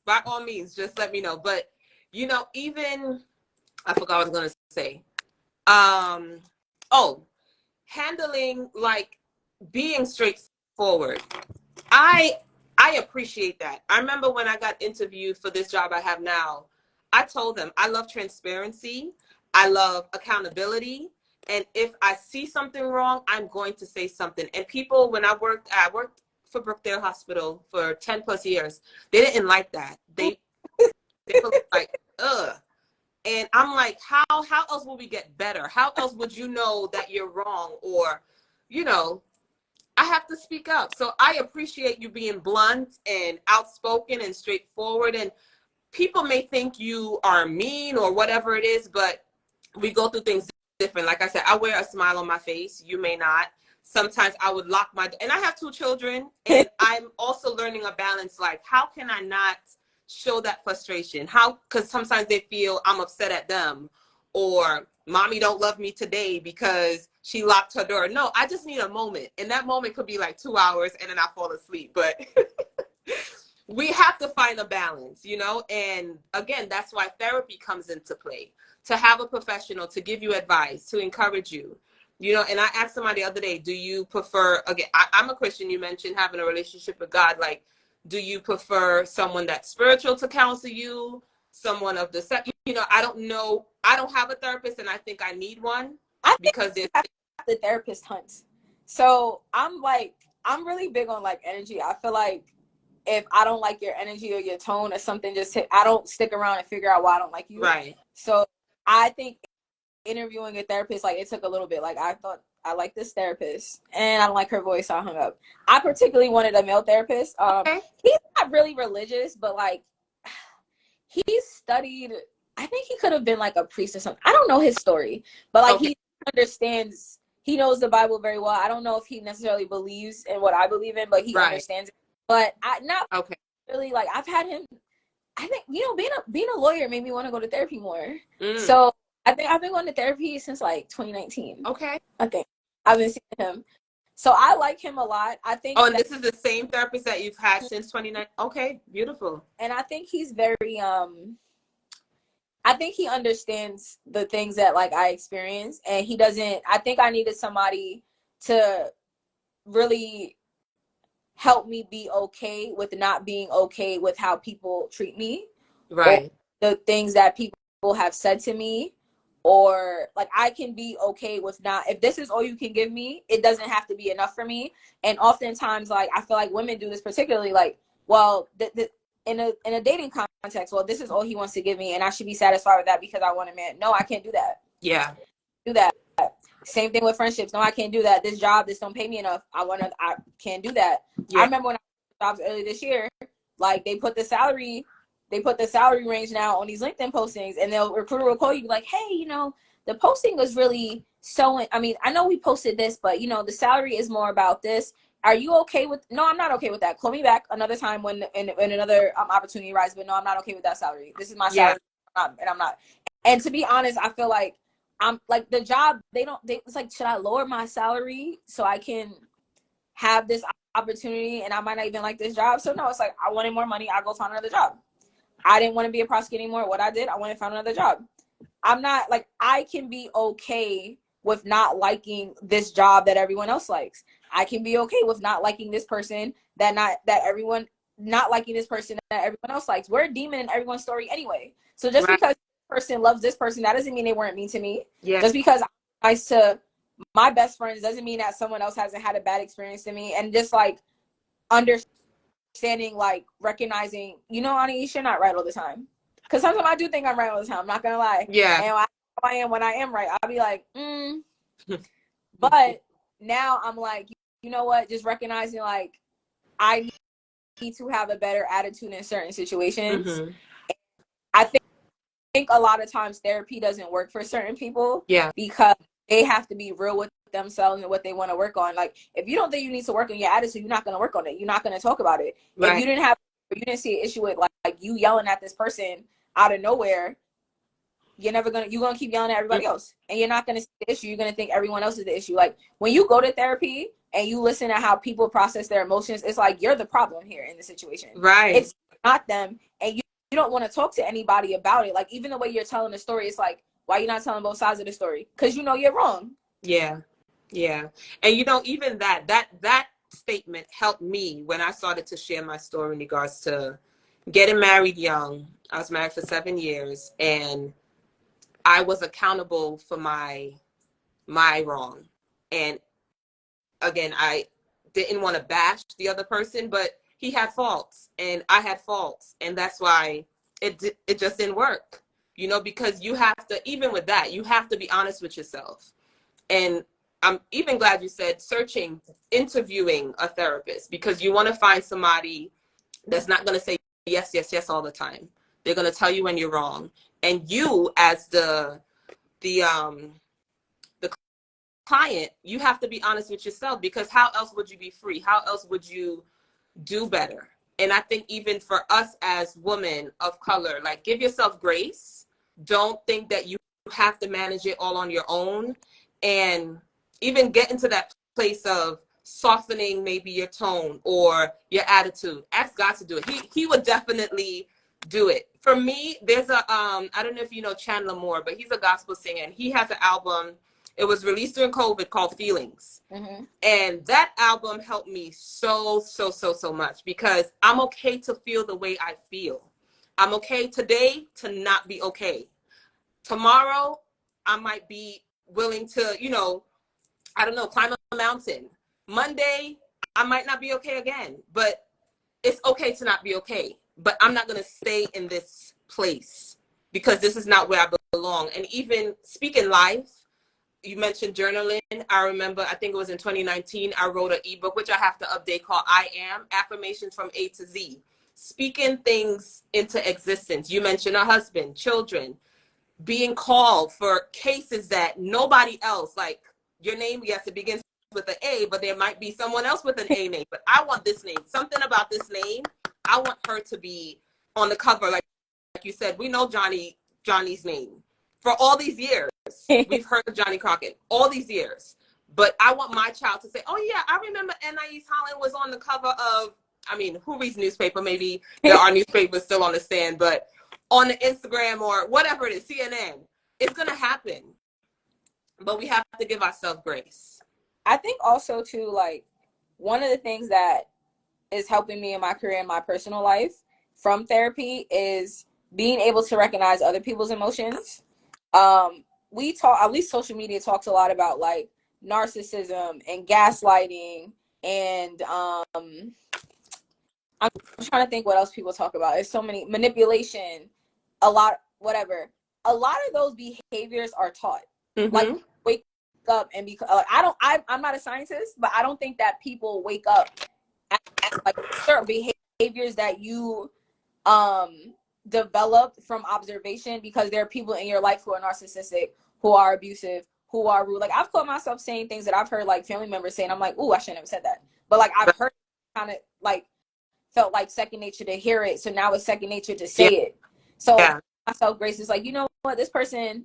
by all means, just let me know. But, you know, even, I forgot what I was going to say. Handling, like, being straightforward. I appreciate that. I remember when I got interviewed for this job I have now, I told them I love transparency. I love accountability. And if I see something wrong, I'm going to say something. And people, when I worked for Brookdale Hospital for 10 plus years, they didn't like that. They were like, ugh. And I'm like, how else will we get better? How else would you know that you're wrong? Or, you know, I have to speak up. So I appreciate you being blunt and outspoken and straightforward. And people may think you are mean or whatever it is, but we go through things different. Like I said, I wear a smile on my face. You may not. Sometimes I would lock and I have 2 children, and I'm also learning a balance. Like, how can I not show that frustration? Because sometimes they feel I'm upset at them, or mommy don't love me today because she locked her door. No, I just need a moment. And that moment could be like 2 hours, and then I fall asleep. But we have to find a balance, you know? And again, that's why therapy comes into play, to have a professional to give you advice, to encourage you, you know? And I asked somebody the other day, do you prefer, again, I'm a Christian, you mentioned having a relationship with God. Like, do you prefer someone that's spiritual to counsel you, someone of the set? You know, I don't know. I don't have a therapist, and I think I need one I think because you it's have the therapist hunts. So I'm really big on like energy. I feel like if I don't like your energy or your tone or something, I don't stick around and figure out why I don't like you. right. So I think interviewing a therapist, like it took a little bit. Like I thought I like this therapist and I don't like her voice, so I hung up. I particularly wanted a male therapist. Okay. He's not really religious, but like he studied. I think he could have been like a priest or something. I don't know his story, but like Okay. he understands. He knows the Bible very well. I don't know if he necessarily believes in what I believe in, but he Right. understands it. But I not Okay. really like I've had him. I think being a lawyer made me want to go to therapy more. Mm. So I think I've been going to therapy since like 2019. Okay. I think I've been seeing him. So I like him a lot. I think Oh, and this is the same therapist that you've had since 29. Okay, beautiful. and I think he's very I think he understands the things that like I experience, and he doesn't. I think I needed somebody to really help me be okay with not being okay with how people treat me, or Right. the things that people have said to me, or like I can be okay with not, if this is all you can give me, it doesn't have to be enough for me. And oftentimes like I feel like women do this particularly, like, well, in a dating context, well, this is all he wants to give me and I should be satisfied with that because I want a man. No, I can't do that. Yeah. Do that. Same thing with friendships. No, I can't do that. This job, this don't pay me enough. I can't do that. I Yeah. remember when I jobs early this year, like they put the salary range now on these LinkedIn postings, and the recruiter will call you like, hey, the posting was really so. I mean, I know we posted this, but the salary is more about this. Are you okay with? No, I'm not okay with that. Call me back another time when another opportunity arises. But no, I'm not okay with that salary. This is my Yeah. salary, and I'm not. And to be honest, I feel like I'm like the job. It's like, should I lower my salary so I can have this opportunity? And I might not even like this job. So no, it's like I wanted more money. I go find another job. I didn't want to be a prosecutor anymore. What I did, I went and found another job. I'm not like, I can be okay with not liking this job that everyone else likes. I can be okay with not liking this person that everyone not liking this person that everyone else likes. We're a demon in everyone's story anyway. So just Right. because this person loves this person, that doesn't mean they weren't mean to me. Yeah. Just because I'm nice to my best friends doesn't mean that someone else hasn't had a bad experience to me. And just like understanding, like recognizing, Anais, you're not right all the time. Because sometimes I do think I'm right all the time. I'm not gonna lie. Yeah. And I am when I am right, I'll be like, But now I'm like, you know what? Just recognizing like I need to have a better attitude in certain situations. Mm-hmm. I think a lot of times therapy doesn't work for certain people Yeah. because they have to be real with themselves and what they want to work on. Like if you don't think you need to work on your attitude, you're not going to work on it. You're not going to talk about it. Right. If you didn't see an issue with like you yelling at this person out of nowhere, you're gonna keep yelling at everybody else, and you're not gonna see the issue. You're gonna think everyone else is the issue. Like when you go to therapy and you listen to how people process their emotions, it's like you're the problem here in the situation. Right. It's not them, and you don't want to talk to anybody about it. Like even the way you're telling the story, it's like, why you're not telling both sides of the story? Because you're wrong. Yeah. Yeah. And even that statement helped me when I started to share my story in regards to getting married young. I was married for 7 years, and I was accountable for my wrong. And again, I didn't want to bash the other person, but he had faults and I had faults, and that's why it just didn't work. Because you have to, even with that, you have to be honest with yourself. And I'm even glad you said interviewing a therapist, because you want to find somebody that's not going to say yes, yes, yes all the time. They're going to tell you when you're wrong. And you, as the client, you have to be honest with yourself, because how else would you be free? How else would you do better? And I think even for us as women of color, like, give yourself grace. Don't think that you have to manage it all on your own, and even get into that place of softening maybe your tone or your attitude. Ask God to do it. He would definitely do it. For me, there's a I don't know if you know Chandler Moore, but he's a gospel singer, and he has an album. It was released during COVID called Feelings. Mm-hmm. And that album helped me so much, because I'm okay to feel the way I feel. I'm okay today to not be okay. Tomorrow, I might be willing to, I don't know, climb a mountain. Monday, I might not be okay again, but it's okay to not be okay. But I'm not going to stay in this place, because this is not where I belong. And even speaking life, you mentioned journaling. I remember, I think it was in 2019, I wrote an ebook, which I have to update, called I Am, Affirmations from A to Z. Speaking things into existence. You mentioned a husband, children, being called for cases that nobody else, like your name, yes, it begins with an A, but there might be someone else with an A name. But I want this name. Something about this name, I want her to be on the cover. Like you said, we know Johnny's name. For all these years, we've heard of Johnny Crockett, all these years. But I want my child to say, oh, yeah, I remember Anais Holland was on the cover of, I mean, who reads newspaper? Maybe there are newspapers still on the stand, but on the Instagram or whatever it is, CNN, it's going to happen. But we have to give ourselves grace. I think also, too, like, one of the things that is helping me in my career and my personal life from therapy is being able to recognize other people's emotions. We talk, at least social media talks a lot about like narcissism and gaslighting, and I'm trying to think what else people talk about. There's so many, manipulation, a lot, whatever. A lot of those behaviors are taught. Mm-hmm. Like, wake up and be like, I'm not a scientist, but I don't think that people wake up at, like, certain behaviors that you developed from observation, because there are people in your life who are narcissistic, who are abusive, who are rude. Like, I've caught myself saying things that I've heard like family members saying. I'm like, ooh, I shouldn't have said that. But like, I've heard, kind of like felt like second nature to hear it. So now it's second nature to say it. So myself, Grace, is like, you know what, this person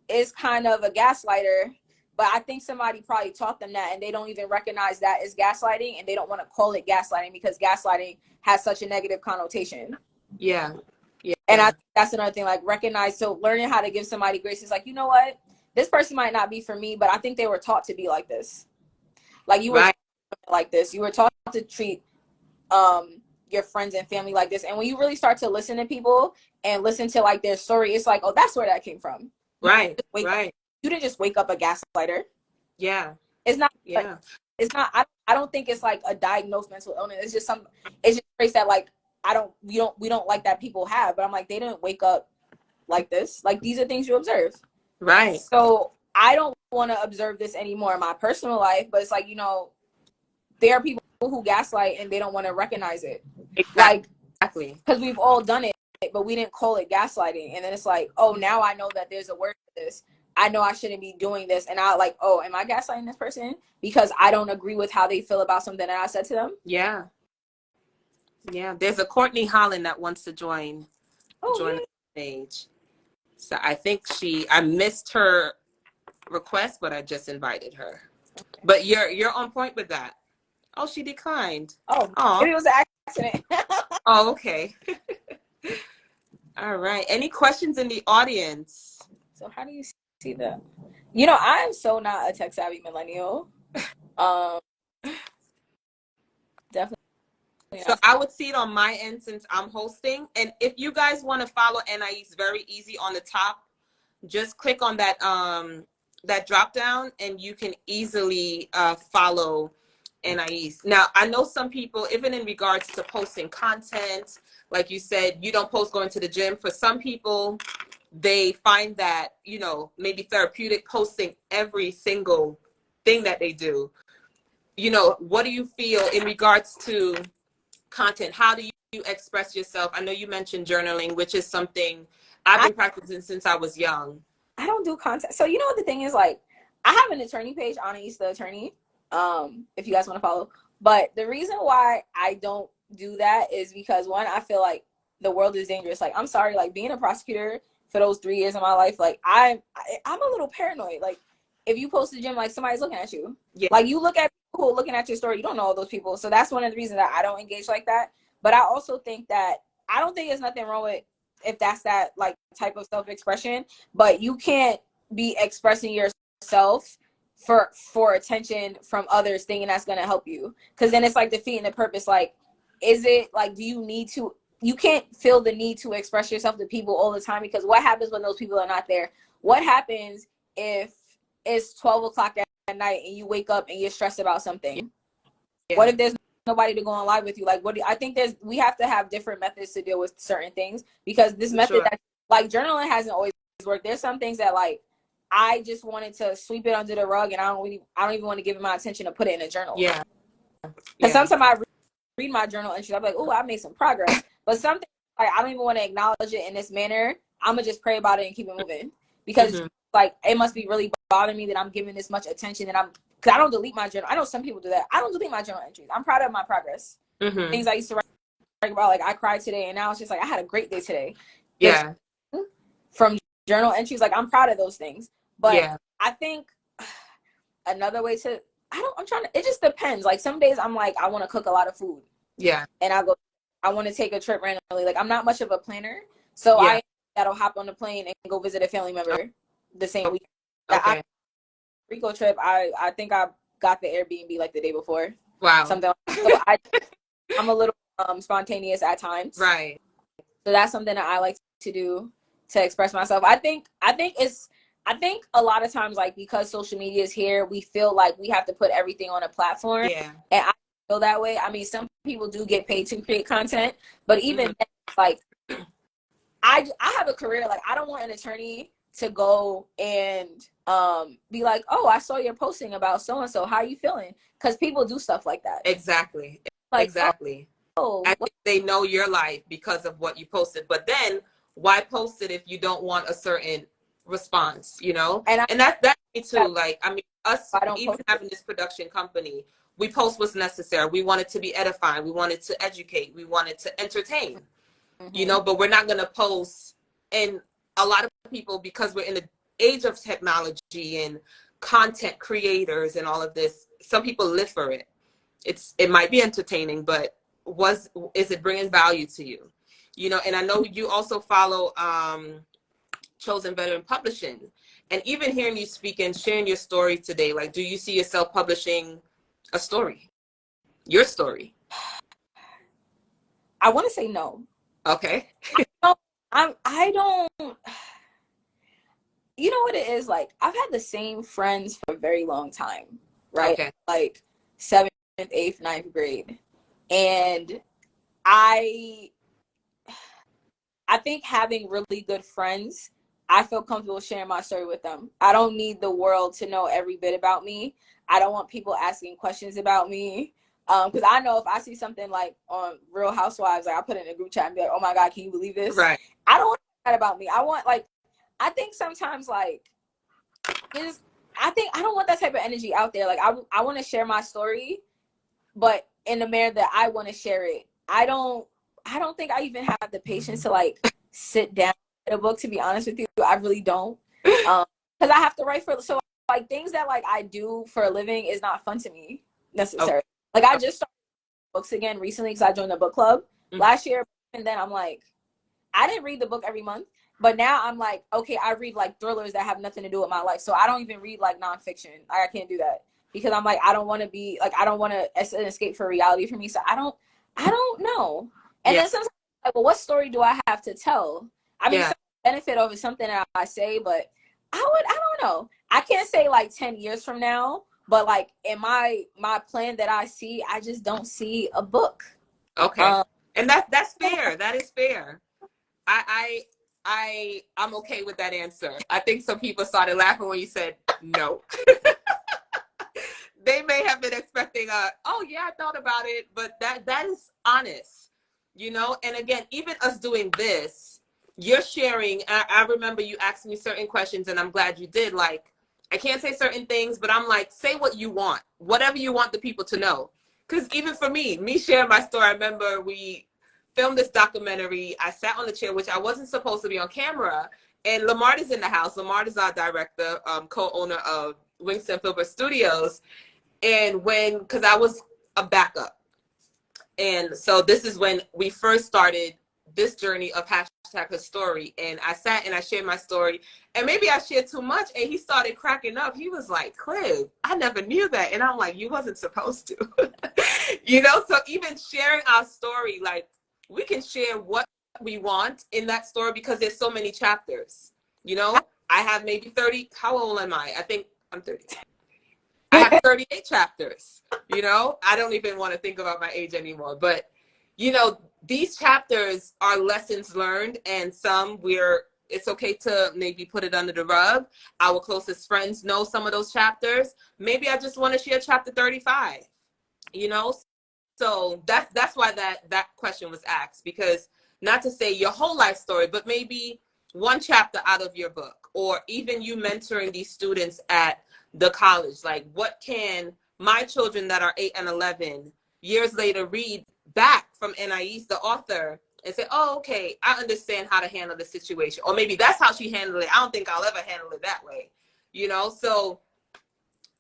is kind of a gaslighter, but I think somebody probably taught them that, and they don't even recognize that as gaslighting, and they don't want to call it gaslighting because gaslighting has such a negative connotation. Yeah. And I think that's another thing, like, recognize. So learning how to give somebody grace is like, you know what, this person might not be for me, but I think they were taught to be like this. Like, you were taught like this. You were taught to treat your friends and family like this. And when you really start to listen to people and listen to like their story, it's like, oh, that's where that came from. Right. You didn't just wake up a gaslighter. Yeah. It's not. Yeah. Like, it's not. I don't think it's like a diagnosed mental illness. It's just It's just traits that like we don't like that people have. But I'm like, they didn't wake up like this. Like, these are things you observe. Right. So I don't want to observe this anymore in my personal life. But it's like, there are people who gaslight and they don't want to recognize it. Exactly. Because we've all done it, but we didn't call it gaslighting. And then it's like, oh, now I know that there's a word for this. I know I shouldn't be doing this. And I like, oh, am I gaslighting this person because I don't agree with how they feel about something that I said to them? Yeah. There's a Courtney Holland that wants to join the stage. So I think I missed her request, but I just invited her. Okay. But you're on point with that. Oh, she declined. Oh, maybe it was an accident. Oh, okay. All right. Any questions in the audience? So how do you see that? I am so not a tech savvy millennial. Definitely. So I would see it on my end since I'm hosting. And if you guys want to follow Anais, very easy on the top. Just click on that that drop down and you can easily follow Anais. Now, I know some people, even in regards to posting content, like you said, you don't post going to the gym. For some people, they find that, maybe therapeutic, posting every single thing that they do. What do you feel in regards to content? How do you express yourself? I know you mentioned journaling, which is something I've been practicing since I was young. I don't do content. So you know what the thing is, like, I have an attorney page, Anais the attorney, if you guys want to follow. But the reason why I don't do that is because, one, I feel like the world is dangerous. Like, I'm sorry, like, being a prosecutor for those 3 years of my life, like, I'm a little paranoid. Like, if you post the gym, like, somebody's looking at you. Yeah. Like, you look at who are looking at your story, you don't know all those people. So that's one of the reasons that I don't engage like that. But I also think that I don't think there's nothing wrong with if that's that like type of self-expression, but you can't be expressing yourself for attention from others thinking that's going to help you, because then it's like defeating the purpose. Like, is it like, do you need to, you can't feel the need to express yourself to people all the time, because what happens when those people are not there? What happens if it's 12 o'clock at night and you wake up and you're stressed about something? Yeah. What if there's nobody to go on live with you? Like, I think we have to have different methods to deal with certain things, because this method that like journaling hasn't always worked. There's some things that like I just wanted to sweep it under the rug, and I don't even want to give it my attention to put it in a journal. Yeah. Because sometimes I read my journal entries, I'm like, oh, I made some progress. But something like I don't even want to acknowledge it in this manner. I'm gonna just pray about it and keep it moving, because like it must be really bothering me that I'm giving this much attention, and because I don't delete my journal. I know some people do that. I don't delete my journal entries. I'm proud of my progress. Things I used to write about, like I cried today, and now it's just like I had a great day today. Yeah. From journal entries, like I'm proud of those things. But I think another way to, it just depends. Like some days I'm like, I want to cook a lot of food. Yeah. And I want to take a trip randomly. Like I'm not much of a planner. So that'll hop on the plane and go visit a family member the same week. Okay. Rico trip, I think I got the Airbnb like the day before. Wow. Something like that. So I'm a little spontaneous at times. Right. So that's something that I like to do to express myself. I think a lot of times, like, because social media is here, we feel like we have to put everything on a platform. Yeah. And I feel that way. I mean, some people do get paid to create content, but even then, like, I have a career. Like, I don't want an attorney to go and be like, oh, I saw you're posting about so and so. How are you feeling? Because people do stuff like that. Exactly. Like, exactly. I think they know your life because of what you posted. But then, why post it if you don't want a certain response? You know, and that's me too. Like, I mean, us even having this production company, we post what's necessary. We want it to be edifying. We want it to educate. We want it to entertain. You know, but we're not gonna post. And a lot of people, because we're in the age of technology and content creators and all of this, some people live for it. It might be entertaining, but is it bringing value to you? You know, and I know you also follow Chosen Veteran Publishing, and even hearing you speak and sharing your story today, like, do you see yourself publishing a story, your story? I want to say no. Okay. I don't, you know what it is? Like, I've had the same friends for a very long time, right? Okay. Like 7th, 8th, 9th grade. And I think having really good friends, I feel comfortable sharing my story with them. I don't need the world to know every bit about me. I don't want people asking questions about me. Because I know if I see something like on Real Housewives, like I put it in a group chat and be like, oh my God, can you believe this? Right. I don't want that about me. I think sometimes, like, I don't want that type of energy out there. Like, I want to share my story, but in the manner that I want to share it. I don't think I even have the patience to, like, sit down in a book, to be honest with you. I really don't. Because I have to write so, like, things that, like, I do for a living is not fun to me necessarily. Okay. Like, I just started books again recently because I joined the book club last year. And then I'm like, I didn't read the book every month. But now I'm like, okay, I read, like, thrillers that have nothing to do with my life. So I don't even read, like, nonfiction. I can't do that. Because I'm like, I don't want to be, like, I don't want to, it's an escape for reality for me. So I don't know. And then sometimes, like, well, what story do I have to tell? I mean, some benefit over something that I say, but I don't know. I can't say, like, 10 years from now, but, like, in my plan that I see, I just don't see a book. Okay. And that's fair. That is fair. I'm okay with that answer. I think some people started laughing when you said no. They may have been expecting oh yeah, I thought about it, but that is honest, you know. And again, even us doing this, you're sharing. I remember you asked me certain questions, and I'm glad you did. Like, I can't say certain things, but I'm like, say what you want, whatever you want the people to know. Because even for me sharing my story, I remember we filmed this documentary. I sat on the chair, which I wasn't supposed to be on camera, and Lamar is in the house. Lamar is our director, co-owner of Wingston Filbert Studios. And because I was a backup. And so this is when we first started this journey of hashtag her story. And I sat and I shared my story. And maybe I shared too much. And he started cracking up. He was like, Cliv, I never knew that. And I'm like, you wasn't supposed to. So even sharing our story, like we can share what we want in that story because there's so many chapters. I have maybe 30. How old am I? I think I'm 30. I have 38 chapters. I don't even want to think about my age anymore. But, these chapters are lessons learned, and it's okay to maybe put it under the rug. Our closest friends know some of those chapters. Maybe I just want to share chapter 35, So that's why that question was asked, because not to say your whole life story, but maybe one chapter out of your book, or even you mentoring these students at the college. Like, what can my children that are 8 and 11 years later read back from Anais, the author, and say, oh, okay, I understand how to handle the situation. Or maybe that's how she handled it. I don't think I'll ever handle it that way. So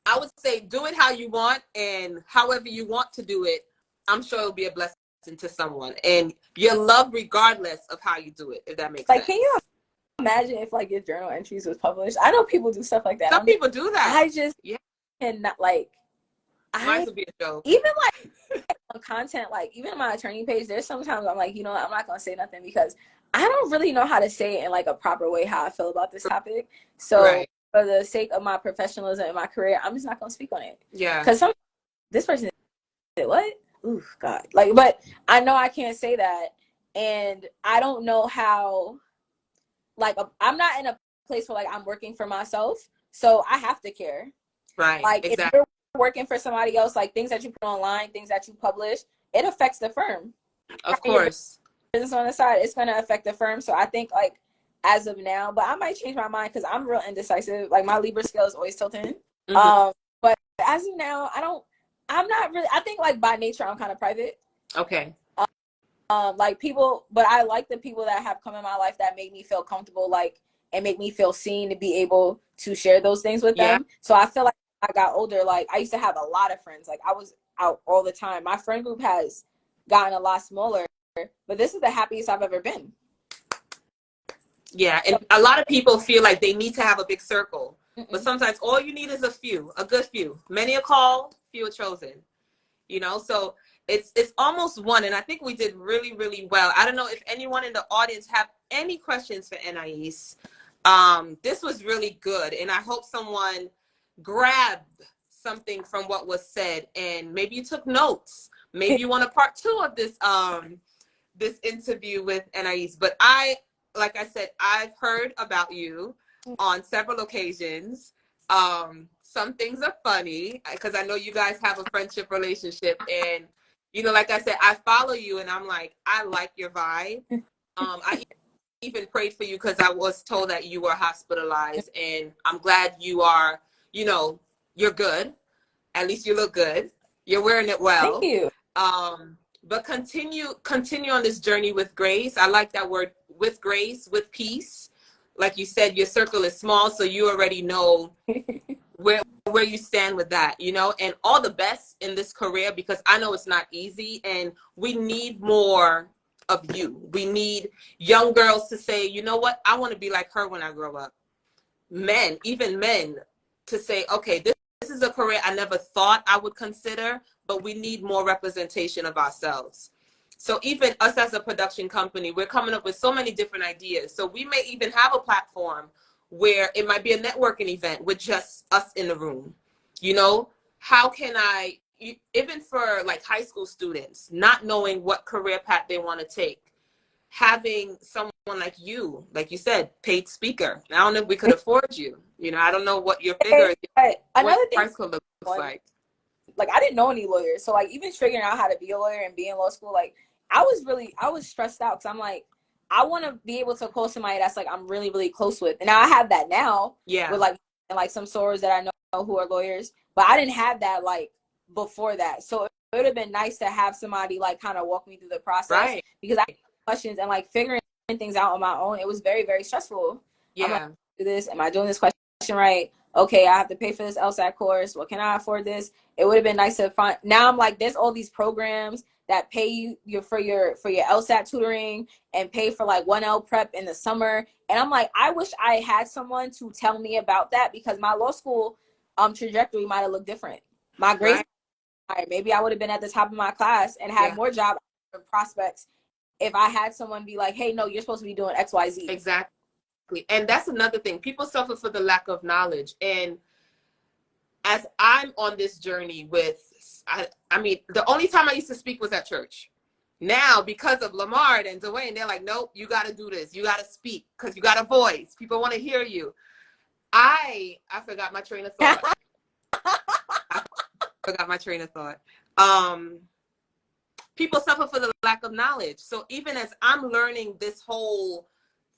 I would say do it how you want, and however you want to do it, I'm sure it'll be a blessing to someone. And you're loved regardless of how you do it, if that makes sense. Can you imagine if your journal entries was published? I know people do stuff like that. Some people do that. I just cannot, Mine would be a joke. Even on content, even my attorney page, there's sometimes I'm like, I'm not gonna say nothing because I don't really know how to say it in a proper way how I feel about this topic. So right. For the sake of my professionalism and my career, I'm just not gonna speak on it. Yeah. Because this person did what? Ooh, God. But I know I can't say that, and I don't know how. I'm not in a place where I'm working for myself, so I have to care. Right. Exactly. If you're working for somebody else, things that you put online, things that you publish, it affects the firm. Of course. Business on the side, it's going to affect the firm. So I think as of now, but I might change my mind because I'm real indecisive. My Libra scale is always tilting. Mm-hmm. But as of now, I'm not really, I think by nature, I'm kind of private. Okay. People, but I like the people that have come in my life that make me feel comfortable, and make me feel seen to be able to share those things with them. So I feel I got older, I used to have a lot of friends. I was out all the time. My friend group has gotten a lot smaller, but this is the happiest I've ever been. Yeah, and a lot of people feel like they need to have a big circle. Mm-mm. But sometimes all you need is a good few. Many are called, few are chosen. So it's almost one, and I think we did really, really well. I don't know if anyone in the audience have any questions for Anais. This was really good, and I hope someone grabbed something from what was said, and maybe you took notes. Maybe you want a part 2 of this interview with Anais. But like I said, I've heard about you on several occasions. Some things are funny because I know you guys have a friendship relationship, and like I said, I follow you, and I'm like, I like your vibe. I even prayed for you because I was told that you were hospitalized, and I'm glad you are. You're good. At least you look good. You're wearing it well. Thank you. But continue on this journey with grace. I like that word, with grace, with peace. Like you said, your circle is small, so you already know where you stand with that, and all the best in this career, because I know it's not easy, and we need more of you. We need young girls to say, you know what, I want to be like her when I grow up. Even men, to say, okay, this is a career I never thought I would consider, but we need more representation of ourselves. So even us as a production company, we're coming up with so many different ideas. So we may even have a platform where it might be a networking event with just us in the room. How can I, even for high school students, not knowing what career path they want to take, having someone like you said, paid speaker. I don't know if we could afford you. I don't know what your figure is. Another thing price looks like. I didn't know any lawyers. So even figuring out how to be a lawyer and be in law school, I was stressed out because I'm I want to be able to call somebody that's I'm really, really close with. And now I have that now. Yeah. With some sorors that I know who are lawyers, but I didn't have that before that. So it would have been nice to have somebody kind of walk me through the process. Right. Because I had questions and figuring things out on my own. It was very, very stressful. Yeah. Am I doing this question right? okay, I have to pay for this LSAT course. Well, can I afford this? It would have been nice to find. Now I'm like, there's all these programs that pay you for your LSAT tutoring and pay for like 1L prep in the summer. And I'm like, I wish I had someone to tell me about that, because my law school trajectory might have looked different. My grades, right. Maybe I would have been at the top of my class and had more job prospects if I had someone be like, hey, no, you're supposed to be doing XYZ. Exactly. And that's another thing. People suffer for the lack of knowledge. And as I'm on this journey with, I mean, the only time I used to speak was at church. Now, because of Lamar and Dwayne, they're like, nope, you got to do this. You got to speak because you got a voice. People want to hear you. I forgot my train of thought. I forgot my train of thought. People suffer for the lack of knowledge. So even as I'm learning this whole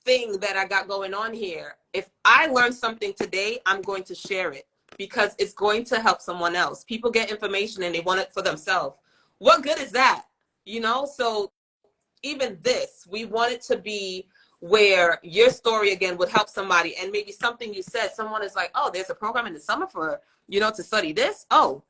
thing that I got going on here, if I learn something today, I'm going to share it because it's going to help someone else. People get information and they want it for themselves. What good is that? You know, so even this, we want it to be where your story again would help somebody, and maybe something you said, someone is like, oh, there's a program in the summer for, you know, to study this. Oh,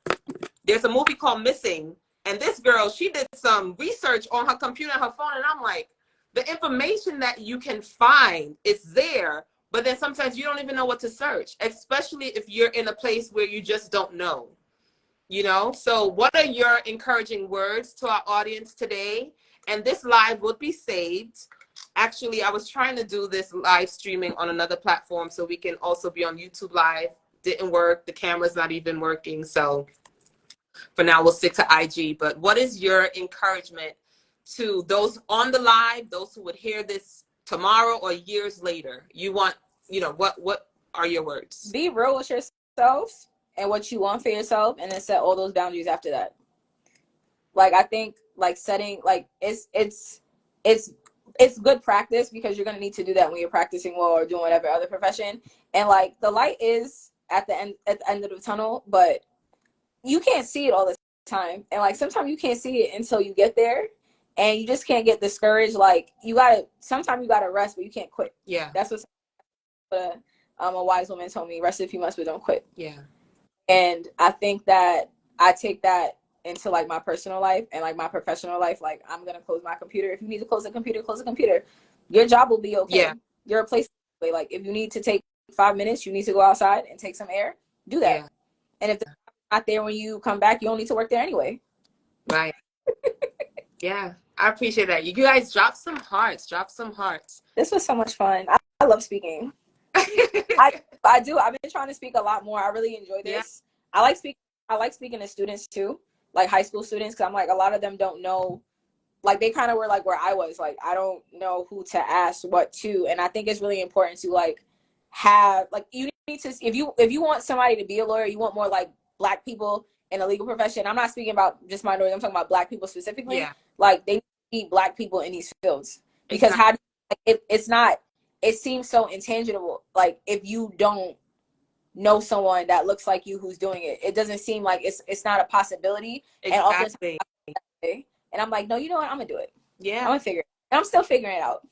there's a movie called Missing, and this girl, she did some research on her computer and her phone, and I'm like, the information that you can find is there, but then sometimes you don't even know what to search, especially if you're in a place where you just don't know, you know? So what are your encouraging words to our audience today? And this live would be saved. Actually, I was trying to do this live streaming on another platform so we can also be on YouTube Live. Didn't work. The camera's not even working. So for now, we'll stick to IG. But what is your encouragement to those on the live, those who would hear this tomorrow or years later? You want, you know, what are your words? Be real with yourself and what you want for yourself, and then set all those boundaries after that. Like, I think like setting, like it's good practice, because you're going to need to do that when you're practicing law or doing whatever other profession. And like, the light is at the end of the tunnel, but you can't see it all the time. And like, sometimes you can't see it until you get there, and you just can't get discouraged. Like, sometimes you gotta rest, but you can't quit. Yeah. That's what a wise woman told me: rest if you must, but don't quit. Yeah. And I think that I take that into like my personal life and like my professional life. Like, I'm gonna close my computer. If you need to close the computer, close the computer. Your job will be okay. Yeah. You're a place. Like, if you need to take 5 minutes, you need to go outside and take some air, do that. Yeah. And if the not there when you come back, you don't need to work there anyway. Right. Yeah, I appreciate that. You guys drop some hearts. This was so much fun. I love speaking. I do. I've been trying to speak a lot more. I really enjoy this. Yeah. I like speaking to students too, like high school students, because I'm like, a lot of them don't know, like, they kind of were like where I was, like, I don't know who to ask what to. And I think it's really important to like have, like, you need to, if you want somebody to be a lawyer, you want more like Black people in the legal profession. I'm not speaking about just minorities. I'm talking about Black people specifically. Yeah. Like, they need Black people in these fields, because how do you, it's not, it seems so intangible. Like, if you don't know someone that looks like you who's doing it, it doesn't seem like it's not a possibility. Exactly. And I'm like, no, you know what? I'm gonna do it. Yeah, I'm gonna figure it. And I'm still figuring it out.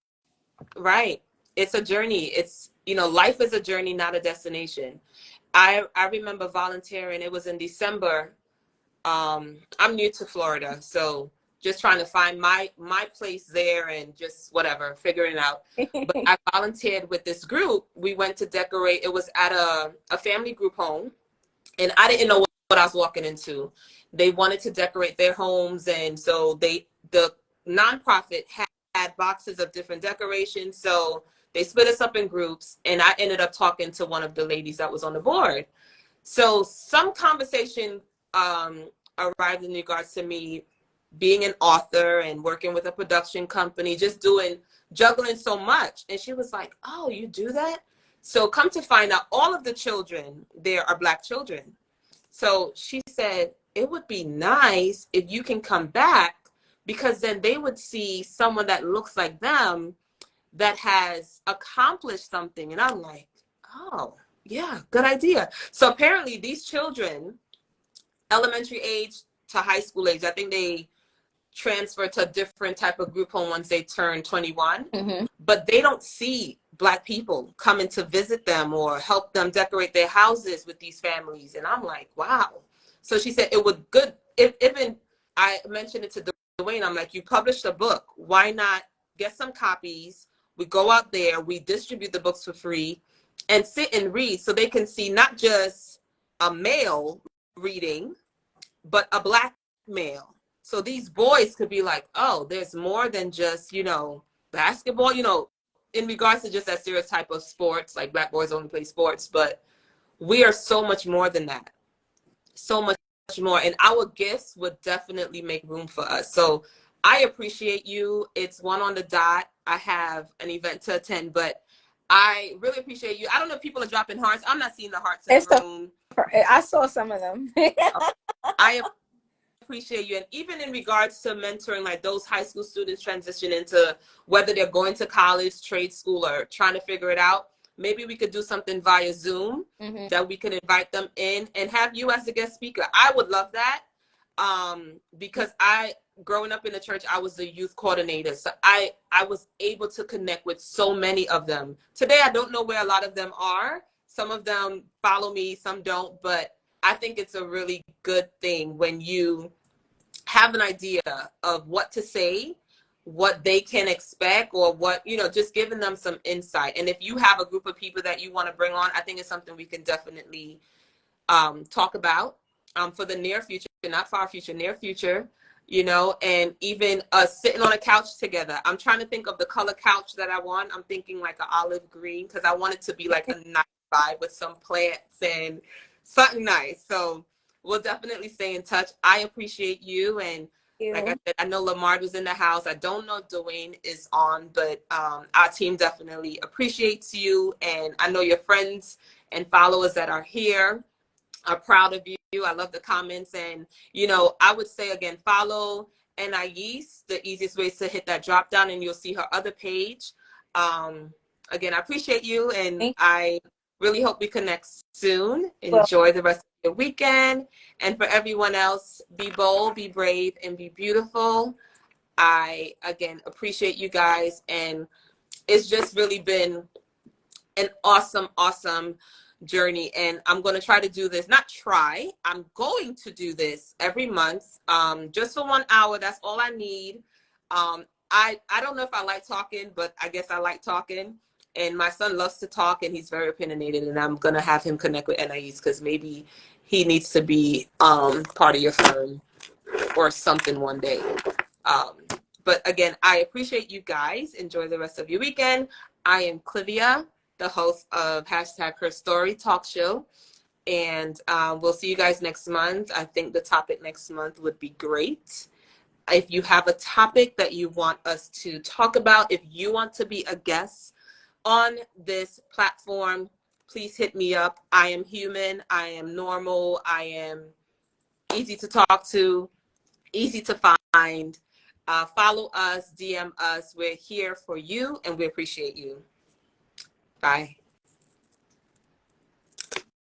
Right. It's a journey. It's, you know, life is a journey, not a destination. I remember volunteering. It was in December. I'm new to Florida, so just trying to find my place there and just whatever, figuring it out. But I volunteered with this group. We went to decorate. It was at a family group home, and I didn't know what I was walking into. They wanted to decorate their homes, and so the nonprofit had boxes of different decorations. So they split us up in groups, and I ended up talking to one of the ladies that was on the board. So some conversation arrived in regards to me being an author and working with a production company, just juggling so much. And she was like, oh, you do that? So come to find out, all of the children there are Black children. So she said, it would be nice if you can come back, because then they would see someone that looks like them that has accomplished something. And I'm like, oh, yeah, good idea. So apparently these children, elementary age to high school age, I think they transfer to a different type of group home once they turn 21, but they don't see Black people coming to visit them or help them decorate their houses with these families. And I'm like, wow. So she said it would good if even I mentioned it to Dwayne. I'm like, you published a book. Why not get some copies? We go out there, we distribute the books for free and sit and read so they can see not just a male reading, but a Black male. So these boys could be like, oh, there's more than just, basketball, in regards to just that stereotype of sports, like Black boys only play sports, but we are so much more than that. So much more. And our gifts would definitely make room for us. So I appreciate you. It's 1 on the dot. I have an event to attend, but I really appreciate you. I don't know if people are dropping hearts. I'm not seeing the hearts in the room. I saw some of them. I appreciate you. And even in regards to mentoring, like those high school students transition into whether they're going to college, trade school, or trying to figure it out, maybe we could do something via Zoom that we could invite them in and have you as a guest speaker. I would love that. Because growing up in the church, I was the youth coordinator. So I was able to connect with so many of them. Today, I don't know where a lot of them are. Some of them follow me, some don't, but I think it's a really good thing when you have an idea of what to say, what they can expect, or what, just giving them some insight. And if you have a group of people that you want to bring on, I think it's something we can definitely talk about for the near future, not far future, near future, and even us sitting on a couch together. I'm trying to think of the color couch that I want. I'm thinking like an olive green because I want it to be like a nice vibe with some plants and something nice. So we'll definitely stay in touch. I appreciate you. And like I said, I know Lamar was in the house. I don't know if Dwayne is on, but our team definitely appreciates you. And I know your friends and followers that are here are proud of you. I love the comments. And, I would say, again, follow Anais. The easiest way is to hit that drop down and you'll see her other page. Again, I appreciate you. And I really hope we connect soon. Enjoy the rest of the weekend. And for everyone else, be bold, be brave, and be beautiful. I, again, appreciate you guys. And it's just really been an awesome, awesome journey. And I'm going to try to do this, I'm going to do this every month, just for 1 hour. That's all I need. I don't know if I like talking, but I guess I like talking. And my son loves to talk and he's very opinionated, and I'm going to have him connect with Anais because maybe he needs to be part of your firm or something one day. But again, I appreciate you guys. Enjoy the rest of your weekend. I am Clivia, the host of #HerStory Talk Show. And we'll see you guys next month. I think the topic next month would be great. If you have a topic that you want us to talk about, if you want to be a guest on this platform, please hit me up. I am human. I am normal. I am easy to talk to, easy to find. Follow us, DM us. We're here for you, and we appreciate you. Bye.